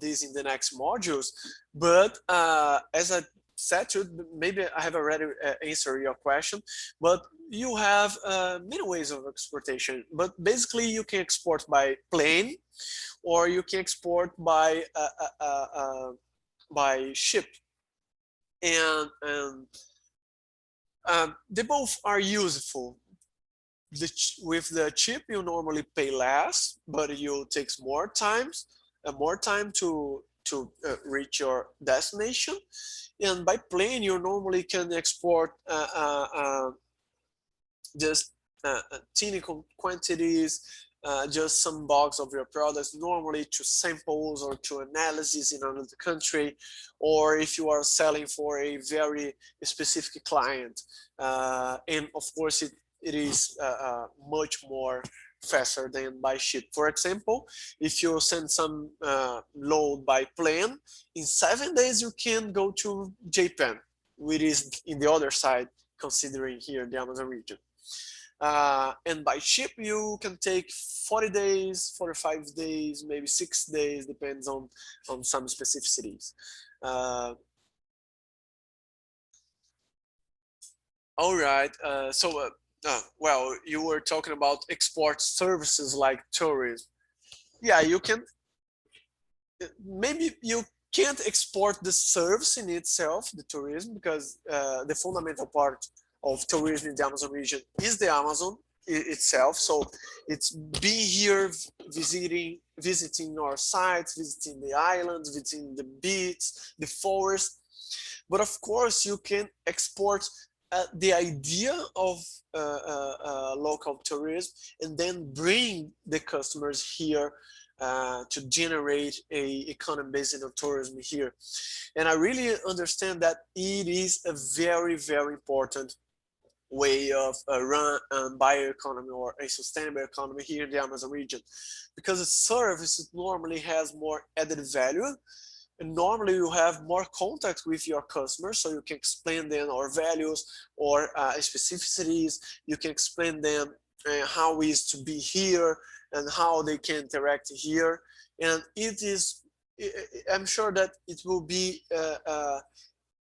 this in the next modules, but as I said to, maybe I have already answered your question, but you have many ways of exportation. But basically, you can export by plane, or you can export by ship, and they both are useful. With the chip, you normally pay less, but you takes more time to reach your destination. And by plane, you normally can export just teeny quantities, just some box of your products, normally to samples or to analysis in another country, or if you are selling for a very specific client. And of course, it is much more faster than by ship. For example, if you send some load by plane, in 7 days you can go to Japan, which is in the other side, considering here the Amazon region. And by ship, you can take 40 days, 45 days, maybe 6 days, depends on some specificities. All right, well, you were talking about export services like tourism. Yeah, you can, maybe you can't export the service in itself, the tourism, because the fundamental part of tourism in the Amazon region is the Amazon itself. So it's being here, visiting our sites, visiting the islands, visiting the beaches, the forest. But of course, you can export the idea of local tourism and then bring the customers here to generate a economy based on tourism here. And I really understand that it is a very, very important way of run bioeconomy or a sustainable economy here in the Amazon region, because a service normally has more added value. And normally you have more contact with your customers, so you can explain them our values or specificities. You can explain them how it is to be here and how they can interact here. And it is, I'm sure that it will be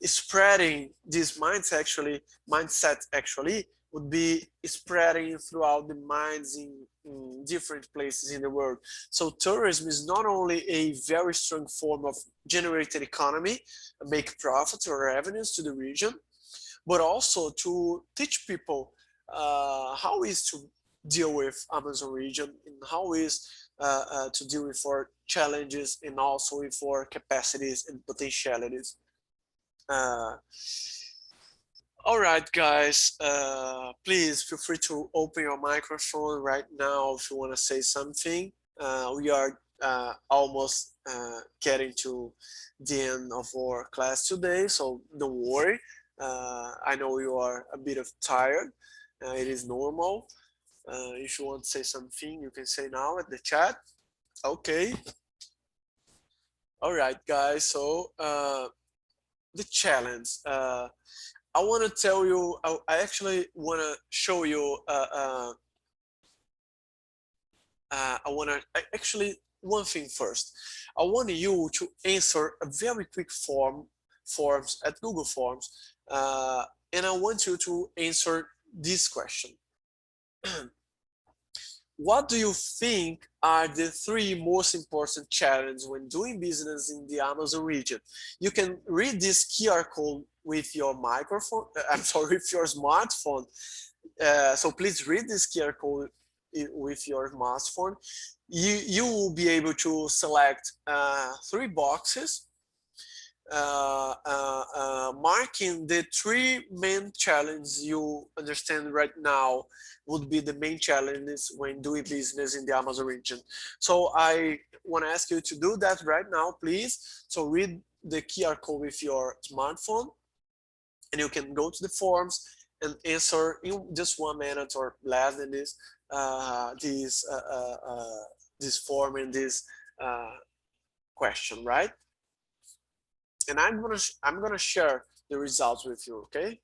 spreading this mindset actually would be spreading throughout the minds in different places in the world. So tourism is not only a very strong form of generated economy, make profits or revenues to the region, but also to teach people how is to deal with Amazon region and how is to deal with our challenges and also with our capacities and potentialities. All right, guys, please feel free to open your microphone right now if you want to say something. We are almost getting to the end of our class today, so don't worry. I know you are a bit of tired. It is normal. If you want to say something, you can say now at the chat. Okay. All right, guys, so the challenge. I want to tell you, I actually want to show you, one thing first. I want you to answer a very quick forms at Google Forms, and I want you to answer this question. What do you think are the 3 most important challenges when doing business in the Amazon region? You can read this QR code with your microphone, with your smartphone. So please read this QR code with your smartphone. You will be able to select 3 boxes marking the 3 main challenges you understand right now would be the main challenges when doing business in the Amazon region. So I want to ask you to do that right now, please. So read the QR code with your smartphone, and you can go to the forms and answer in just 1 minute or less than this this form and this question, right? And I'm gonna share the results with you, okay?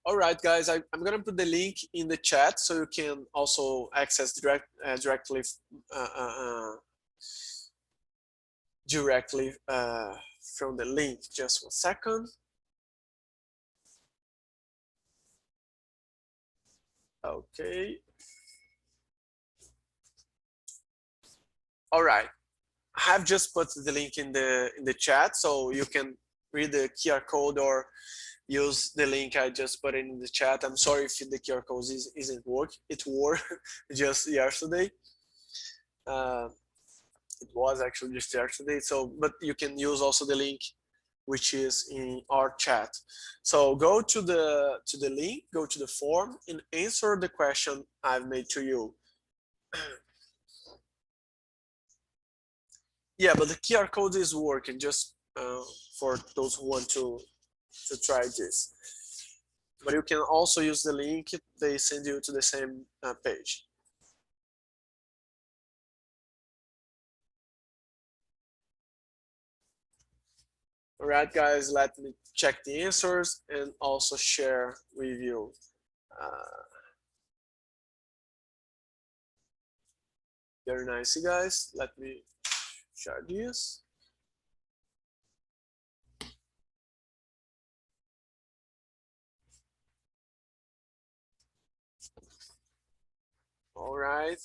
All right, guys, I'm gonna put the link in the chat so you can also access directly from the link. Just 1 second. Okay. All right. I have just put the link in the chat so you can read the QR code or use the link I just put in the chat. I'm sorry if the QR code isn't work. It worked just yesterday. It was actually just yesterday. So, but you can use also the link which is in our chat. So go to the link, go to the form, and answer the question I've made to you. Yeah, but the QR code is working just for those who want to try this. But you can also use the link, they send you to the same page. All right, guys, let me check the answers and also share with you. Very nice, you guys. Let me share this. All right.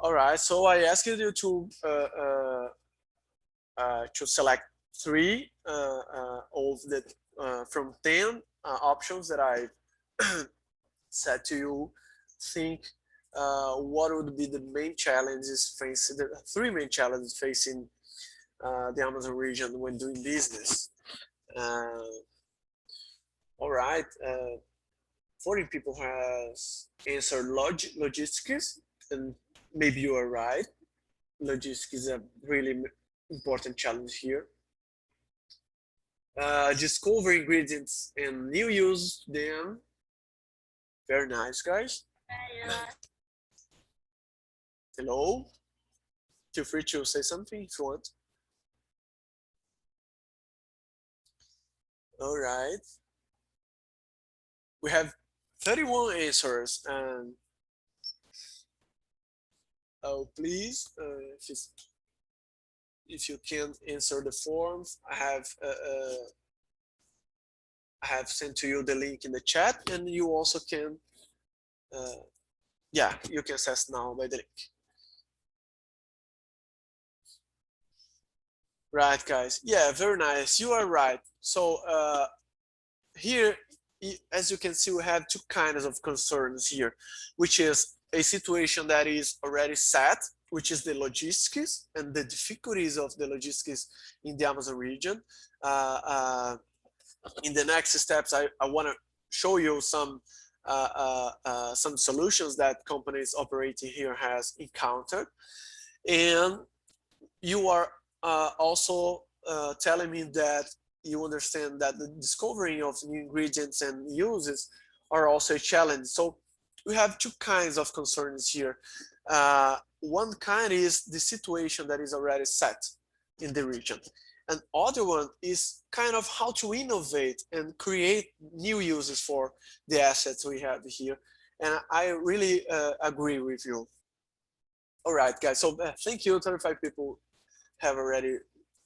All right, so I asked you to select 3 of the from 10 options that I said to you. Think what would be the main challenges facing, the 3 main challenges facing the Amazon region when doing business. All right, 40 people has answered logistics, and maybe you are right. Logistics is a really important challenge here. Discover ingredients and new use them. Very nice, guys. Hello. Feel free to say something if you want. All right. We have 31 answers, and oh, please, if you can answer the forms, I have sent to you the link in the chat, and you also can, yeah, you can access now by the link. Right, guys. Yeah, very nice. You are right. So here, as you can see, we have 2 kinds of concerns here, which is a situation that is already set, which is the logistics and the difficulties of the logistics in the Amazon region. In the next steps, I want to show you some solutions that companies operating here has encountered. And you are also telling me that you understand that the discovering of new ingredients and uses are also a challenge. So we have 2 kinds of concerns here. One kind is the situation that is already set in the region. And other one is kind of how to innovate and create new uses for the assets we have here. And I really agree with you. All right, guys. So thank you. 35 people have already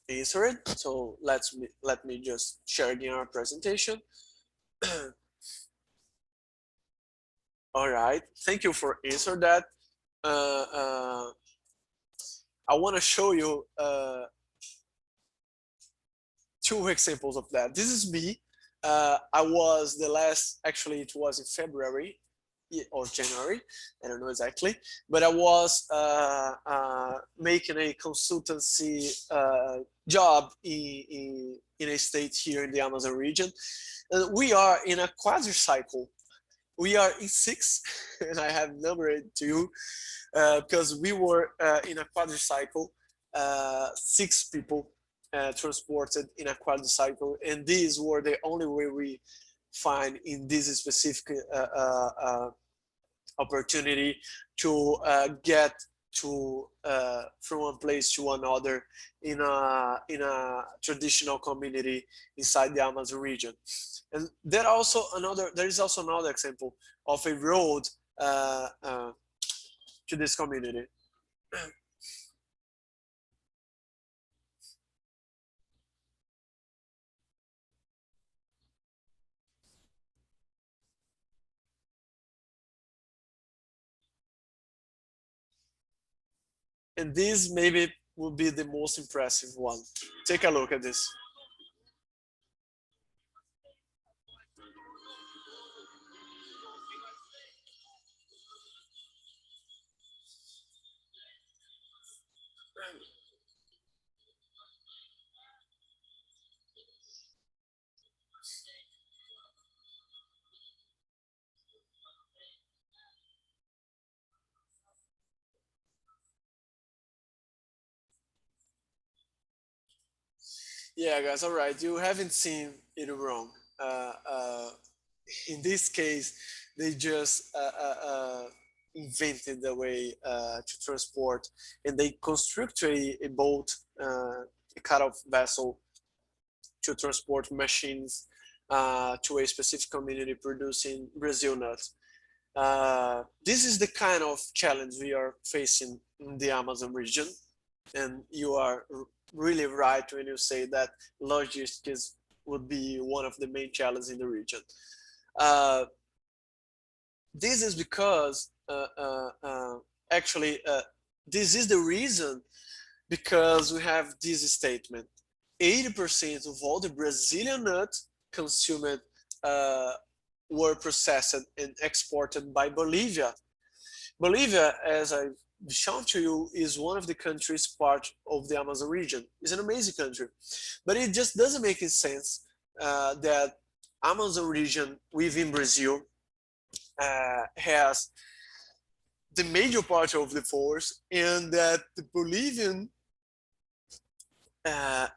answered. So let me just share again our presentation. All right. Thank you for answering that. I want to show you 2 examples of that. This is me. I was actually it was in February. or January, I don't know exactly, but I was making a consultancy job in a state here in the Amazon region. We are in a quadricycle. We are in 6, and I have numbered it to you because we were in a quadricycle, 6 people transported in a quadricycle, and these were the only way we find in this specific opportunity to get to from one place to another in a traditional community inside the Amazon region. And there is also another example of a road to this community. And this maybe will be the most impressive one. Take a look at this. Yeah, guys, all right. You haven't seen it wrong. In this case, they just invented the way to transport, and they constructed a boat, a kind of vessel to transport machines to a specific community producing Brazil nuts. This is the kind of challenge we are facing in the Amazon region, and you are really right when you say that logistics would be one of the main challenges in the region. This is because actually this is the reason because we have this statement: 80% of all the Brazilian nuts consumed were processed and exported by Bolivia. Bolivia, as I've shown to you, is one of the countries part of the Amazon region. It's an amazing country, but it just doesn't make sense that Amazon region within Brazil has the major part of the force, and that the Bolivian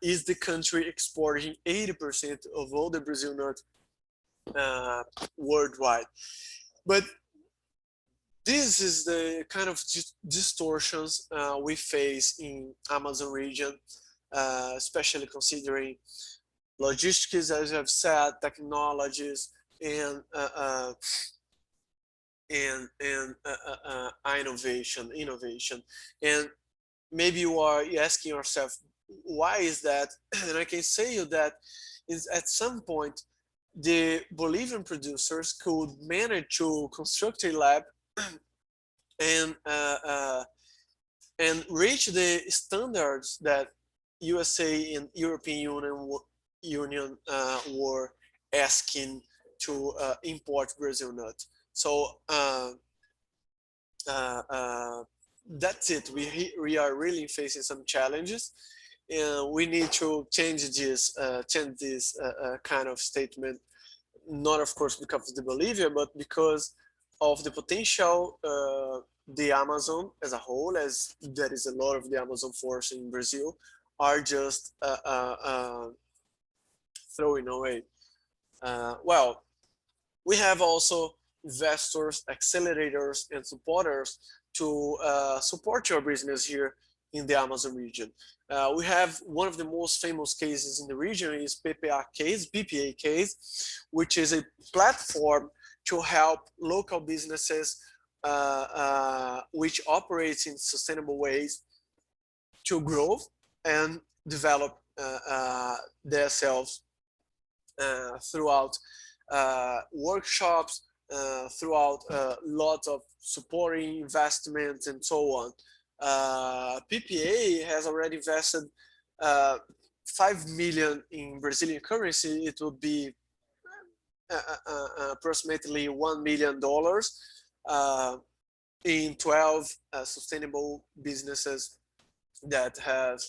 is the country exporting 80% of all the Brazil nuts worldwide. But this is the kind of distortions we face in Amazon region, especially considering logistics, as I've said, technologies, and innovation. And maybe you are asking yourself, why is that? And I can say you that is at some point the Bolivian producers could manage to construct a lab and reach the standards that USA and European Union were asking to import Brazil nuts. So that's it. We are really facing some challenges, and we need to change this kind of statement. Not, of course, because of the Bolivia, but because of the potential the Amazon as a whole, as there is a lot of the Amazon forest in Brazil, are just throwing away. Well, we have also investors, accelerators, and supporters to support your business here in the Amazon region. We have one of the most famous cases in the region is BPA case, which is a platform to help local businesses which operate in sustainable ways to grow and develop themselves throughout workshops, throughout lots of supporting investments and so on. PPA has already invested 5 million in Brazilian currency. It would be approximately $1 million in 12 sustainable businesses that have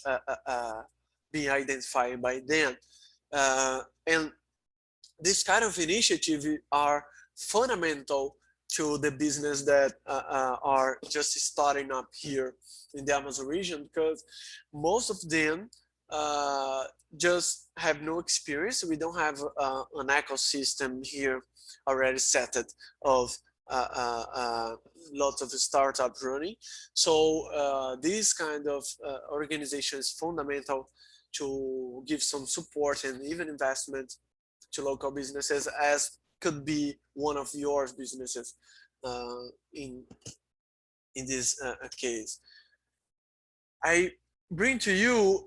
been identified by them. And this kind of initiative are fundamental to the business that are just starting up here in the Amazon region, because most of them just have no experience. We don't have an ecosystem here already set of lots of startups running. So this kind of organization is fundamental to give some support and even investment to local businesses, as could be one of your businesses in this case. I bring to you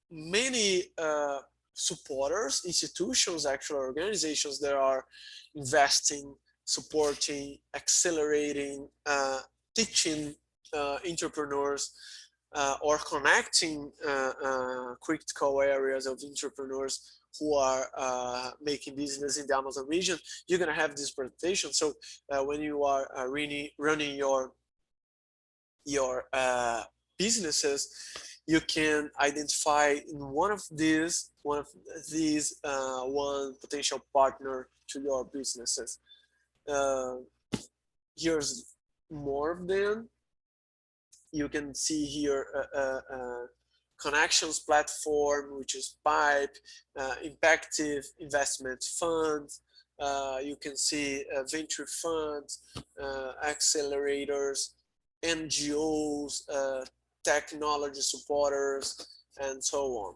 many supporters, institutions, actual organizations that are investing, supporting, accelerating, teaching entrepreneurs, or connecting critical areas of entrepreneurs who are making business in the Amazon region. You're gonna have this presentation. So when you are running your businesses, you can identify in one potential partner to your businesses. Here's more of them. You can see here connections platform, which is Pipe, Impactive Investment Fund. You can see venture funds, accelerators, NGOs, technology supporters, and so on.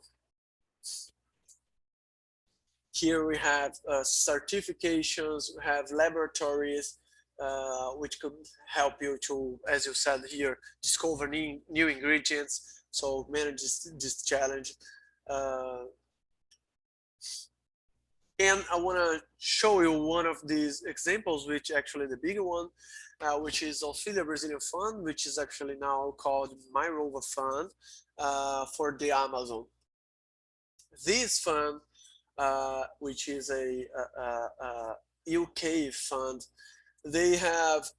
Here we have certifications, we have laboratories, which could help you to, as you said here, discover new ingredients, so manage this challenge. And I want to show you one of these examples, which actually the bigger one, which is Auxilia Brazilian Fund, which is actually now called Myrova Fund for the Amazon. This fund, which is a UK fund, they have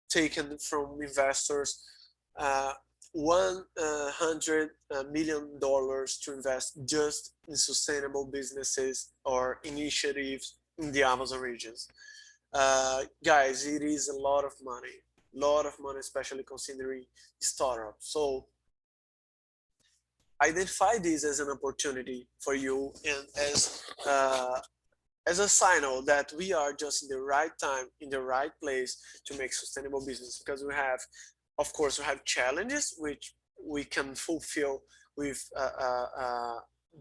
taken from investors $100 million to invest just in sustainable businesses or initiatives in the Amazon regions. Guys, it is a lot of money, especially considering startups. So identify this as an opportunity for you, and as a signal that we are just in the right time, in the right place to make sustainable business, because we have, of course, we have challenges which we can fulfill with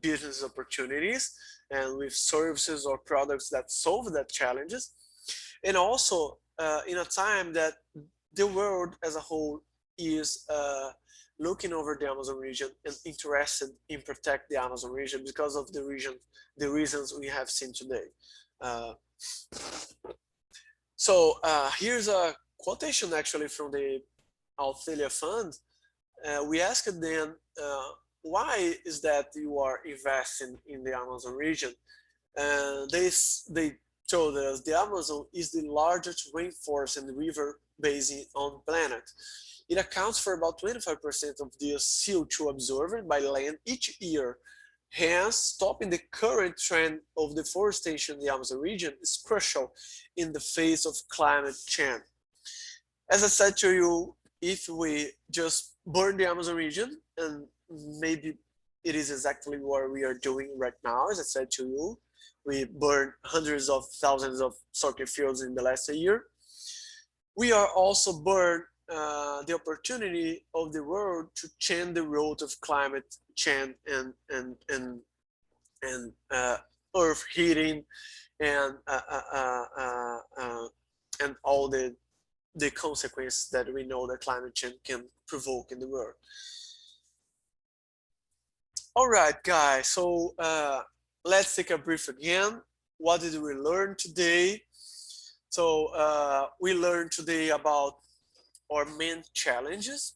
business opportunities and with services or products that solve that challenges. And also in a time that the world as a whole is looking over the Amazon region and interested in protect the Amazon region because of the reasons we have seen today. So here's a quotation actually from the Auxilia Fund. We asked them, why is that you are investing in the Amazon region? They told us the Amazon is the largest rainforest and river basin on the planet. It accounts for about 25% of the CO2 absorbed by land each year. Hence, stopping the current trend of deforestation in the Amazon region is crucial in the face of climate change. As I said to you, if we just burn the Amazon region, and maybe it is exactly what we are doing right now, as I said to you, we burned hundreds of thousands of soccer fields in the last year. We are also burning the opportunity of the world to change the road of climate change and earth heating and all the consequences that we know that climate change can provoke in the world. All right, guys, so let's take a brief again. What did we learn today? So we learned today about our main challenges.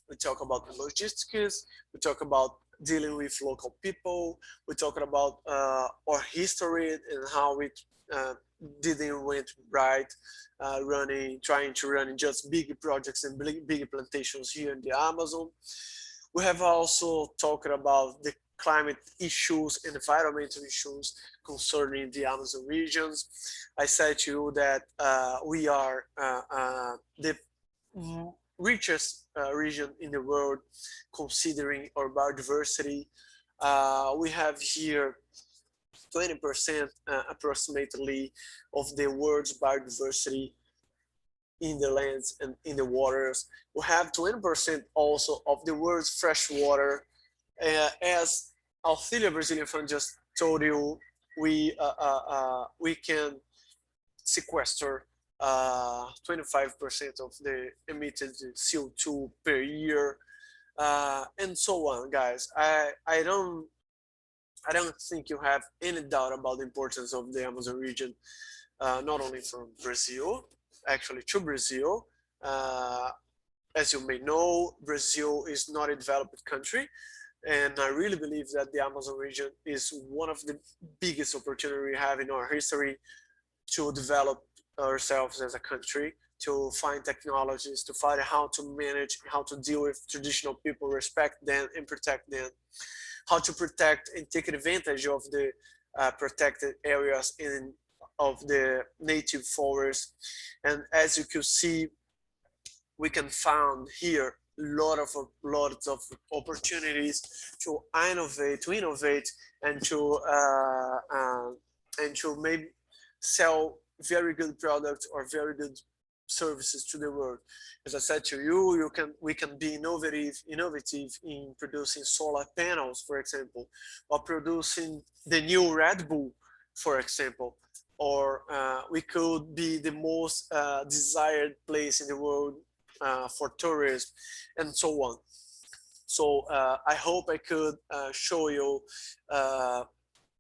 We talk about the logistics, we talk about dealing with local people, we talk about our history and how didn't went right, trying to run just big projects and big plantations here in the Amazon. We have also talked about the climate issues and environmental issues concerning the Amazon regions. I said to you that we are the richest region in the world considering our biodiversity. We have here 20% approximately of the world's biodiversity in the lands and in the waters. We have 20% also of the world's fresh water. As Auxilia Brazilian Fund just told you, we can sequester 25% of the emitted CO2 per year, and so on, guys. I don't think you have any doubt about the importance of the Amazon region, not only from Brazil, actually to Brazil. As you may know, Brazil is not a developed country, and I really believe that the Amazon region is one of the biggest opportunities we have in our history to develop ourselves as a country, to find technologies, to find how to manage, how to deal with traditional people, respect them and protect them, how to protect and take advantage of the protected areas of the native forest. And as you can see, we can find here lots of opportunities to innovate, and to maybe sell very good products or very good services to the world. As I said to you, we can be innovative in producing solar panels, for example, or producing the new Red Bull, for example, or we could be the most desired place in the world for tourism, and so on. So I hope I could show you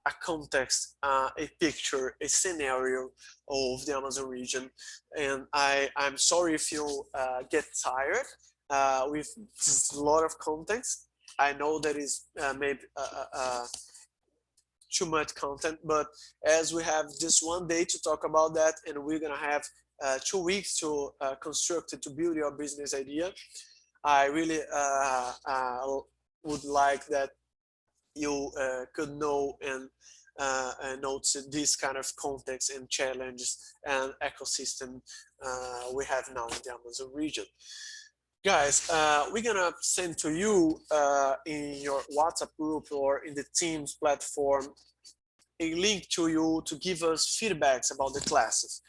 a context, a picture, a scenario of the Amazon region. And I'm sorry if you get tired with this lot of context. I know that is maybe too much content, but as we have just one day to talk about that, and we're gonna have 2 weeks to construct it, to build your business idea, I really would like that you could know and note this kind of context and challenges and ecosystem we have now in the Amazon region. Guys, we're gonna send to you in your WhatsApp group or in the Teams platform a link to you to give us feedbacks about the classes.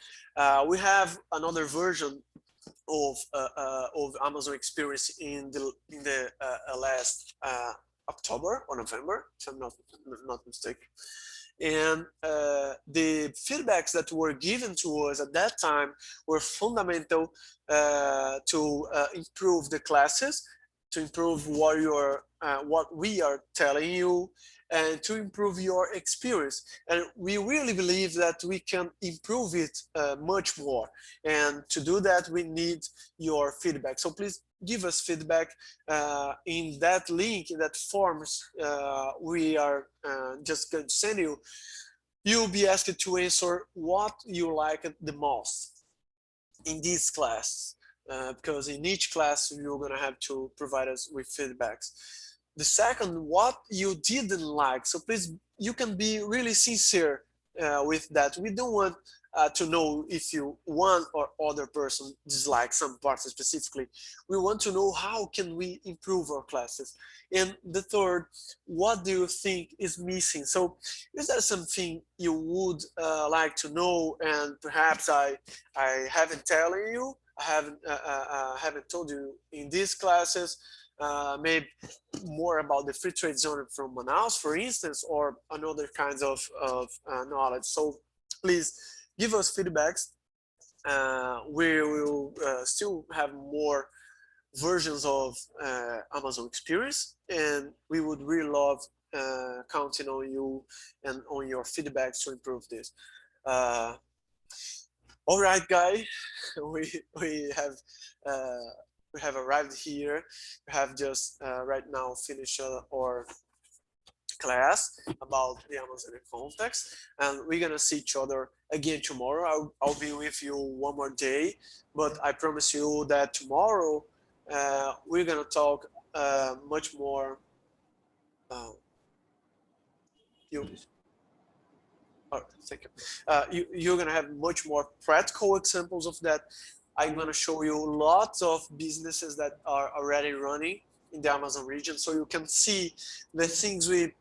We have another version of Amazon experience in the last October or November, if I'm not mistaken. And the feedbacks that were given to us at that time were fundamental to improve the classes, to improve what we are telling you, and to improve your experience. And we really believe that we can improve it much more. And to do that, we need your feedback. So please give us feedback in that link, in that forms we are just going to send you. You'll be asked to answer what you like the most in this class, because in each class you're going to have to provide us with feedbacks. The second, what you didn't like. So please, you can be really sincere with that. We don't want to know if you, one or other person, dislike some parts specifically. We want to know how can we improve our classes. And the third, what do you think is missing? So is there something you would like to know, and perhaps I haven't telling you, I haven't told you in these classes, maybe more about the free trade zone from Manaus, for instance, or another kinds of knowledge. So please give us feedbacks. We will still have more versions of Amazon experience, and we would really love counting on you and on your feedbacks to improve this. All right, guys, we have arrived here. We have just right now finished our class about the Amazonian context, and we're gonna see each other again tomorrow. I'll be with you one more day, but I promise you that tomorrow we're gonna talk much more. You, thank you. You're gonna have much more practical examples of that. I'm gonna show you lots of businesses that are already running in the Amazon region, so you can see the things we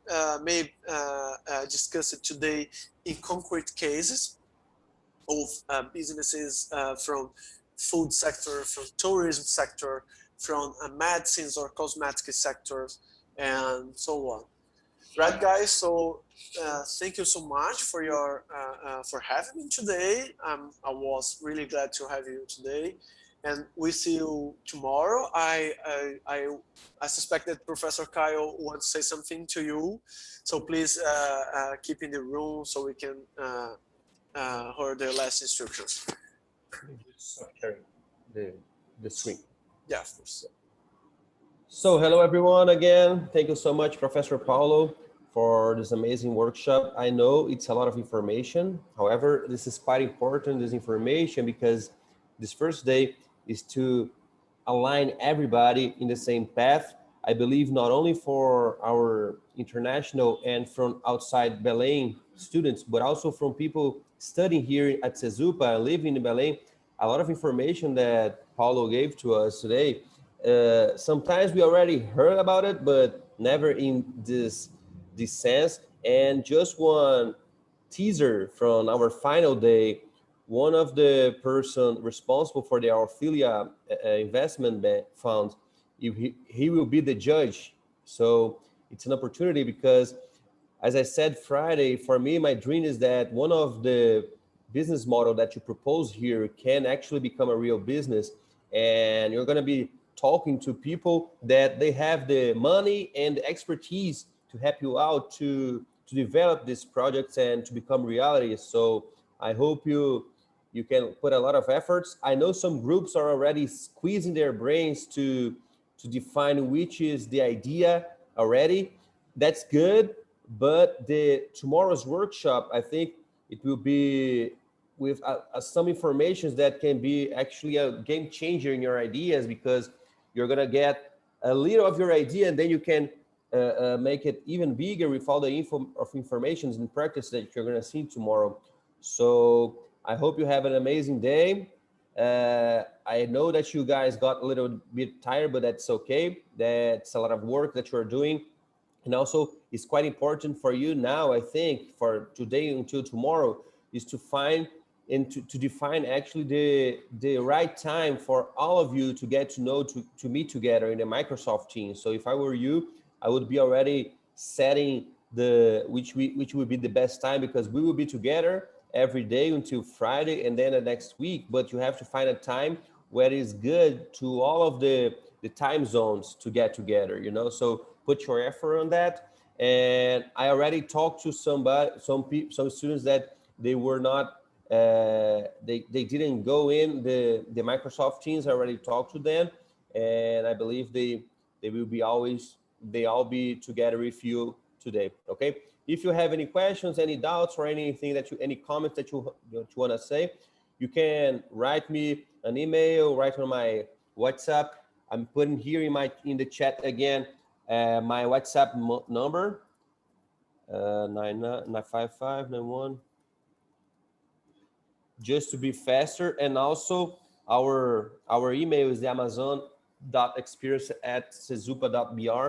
may discuss it today in concrete cases of businesses from food sector, from tourism sector, from medicines or cosmetic sectors, and so on. Right, guys? So thank you so much for your for having me today. I was really glad to have you today, and we see you tomorrow. I suspect that Professor Kyle wants to say something to you, so please keep in the room so we can hear the last instructions. Stop sharing the screen. Yeah, of course. So hello everyone again. Thank you so much, Professor Paulo, for this amazing workshop. I know it's a lot of information. However, this is quite important, this information, because this first day is to align everybody in the same path. I believe not only for our international and from outside Belém students, but also from people studying here at Cesupa and living in Belém. A lot of information that Paulo gave to us today. Sometimes we already heard about it, but never in this sense. And just one teaser from our final day, one of the person responsible for the Orphelia investment fund, he will be the judge. So it's an opportunity because, as I said Friday, for me, my dream is that one of the business model that you propose here can actually become a real business, and you're going to be talking to people that they have the money and the expertise to help you out to develop these projects and to become reality. So I hope you can put a lot of efforts. I know some groups are already squeezing their brains to define which is the idea already. That's good, but the tomorrow's workshop, I think it will be with some information that can be actually a game changer in your ideas, because you're gonna get a little of your idea and then you can make it even bigger with all the information in practice that you're gonna see tomorrow. So I hope you have an amazing day. I know that you guys got a little bit tired, but that's okay. That's a lot of work that you're doing. And also it's quite important for you now, I think, for today until tomorrow, is to find and to define actually the right time for all of you to get to know, to meet together in the Microsoft Teams. So if I were you, I would be already setting which would be the best time, because we will be together every day until Friday and then the next week. But you have to find a time where it is good to all of the time zones to get together, you know. So put your effort on that. And I already talked to some students that they were not they didn't go in the Microsoft Teams. I already talked to them, and I believe they will be all be together with you today. Okay, if you have any questions, any doubts, or anything any comments that you want to say, you can write me an email, write on my WhatsApp. I'm putting here in the chat again my WhatsApp number 95591, just to be faster. And also our email is the amazon.experience@cesupa.br.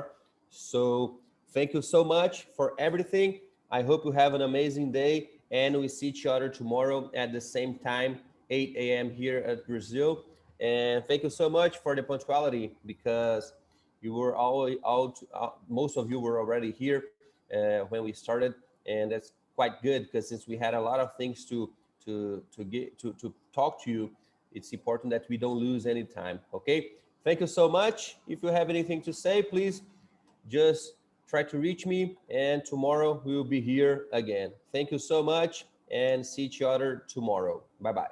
So thank you so much for everything. I hope you have an amazing day, and we see each other tomorrow at the same time, 8 a.m. here at Brazil. And thank you so much for the punctuality, because you were most of you were already here when we started, and that's quite good, because since we had a lot of things to talk to you, it's important that we don't lose any time. Okay, thank you so much. If you have anything to say, please just try to reach me, and tomorrow we will be here again. Thank you so much, and see each other tomorrow. Bye bye.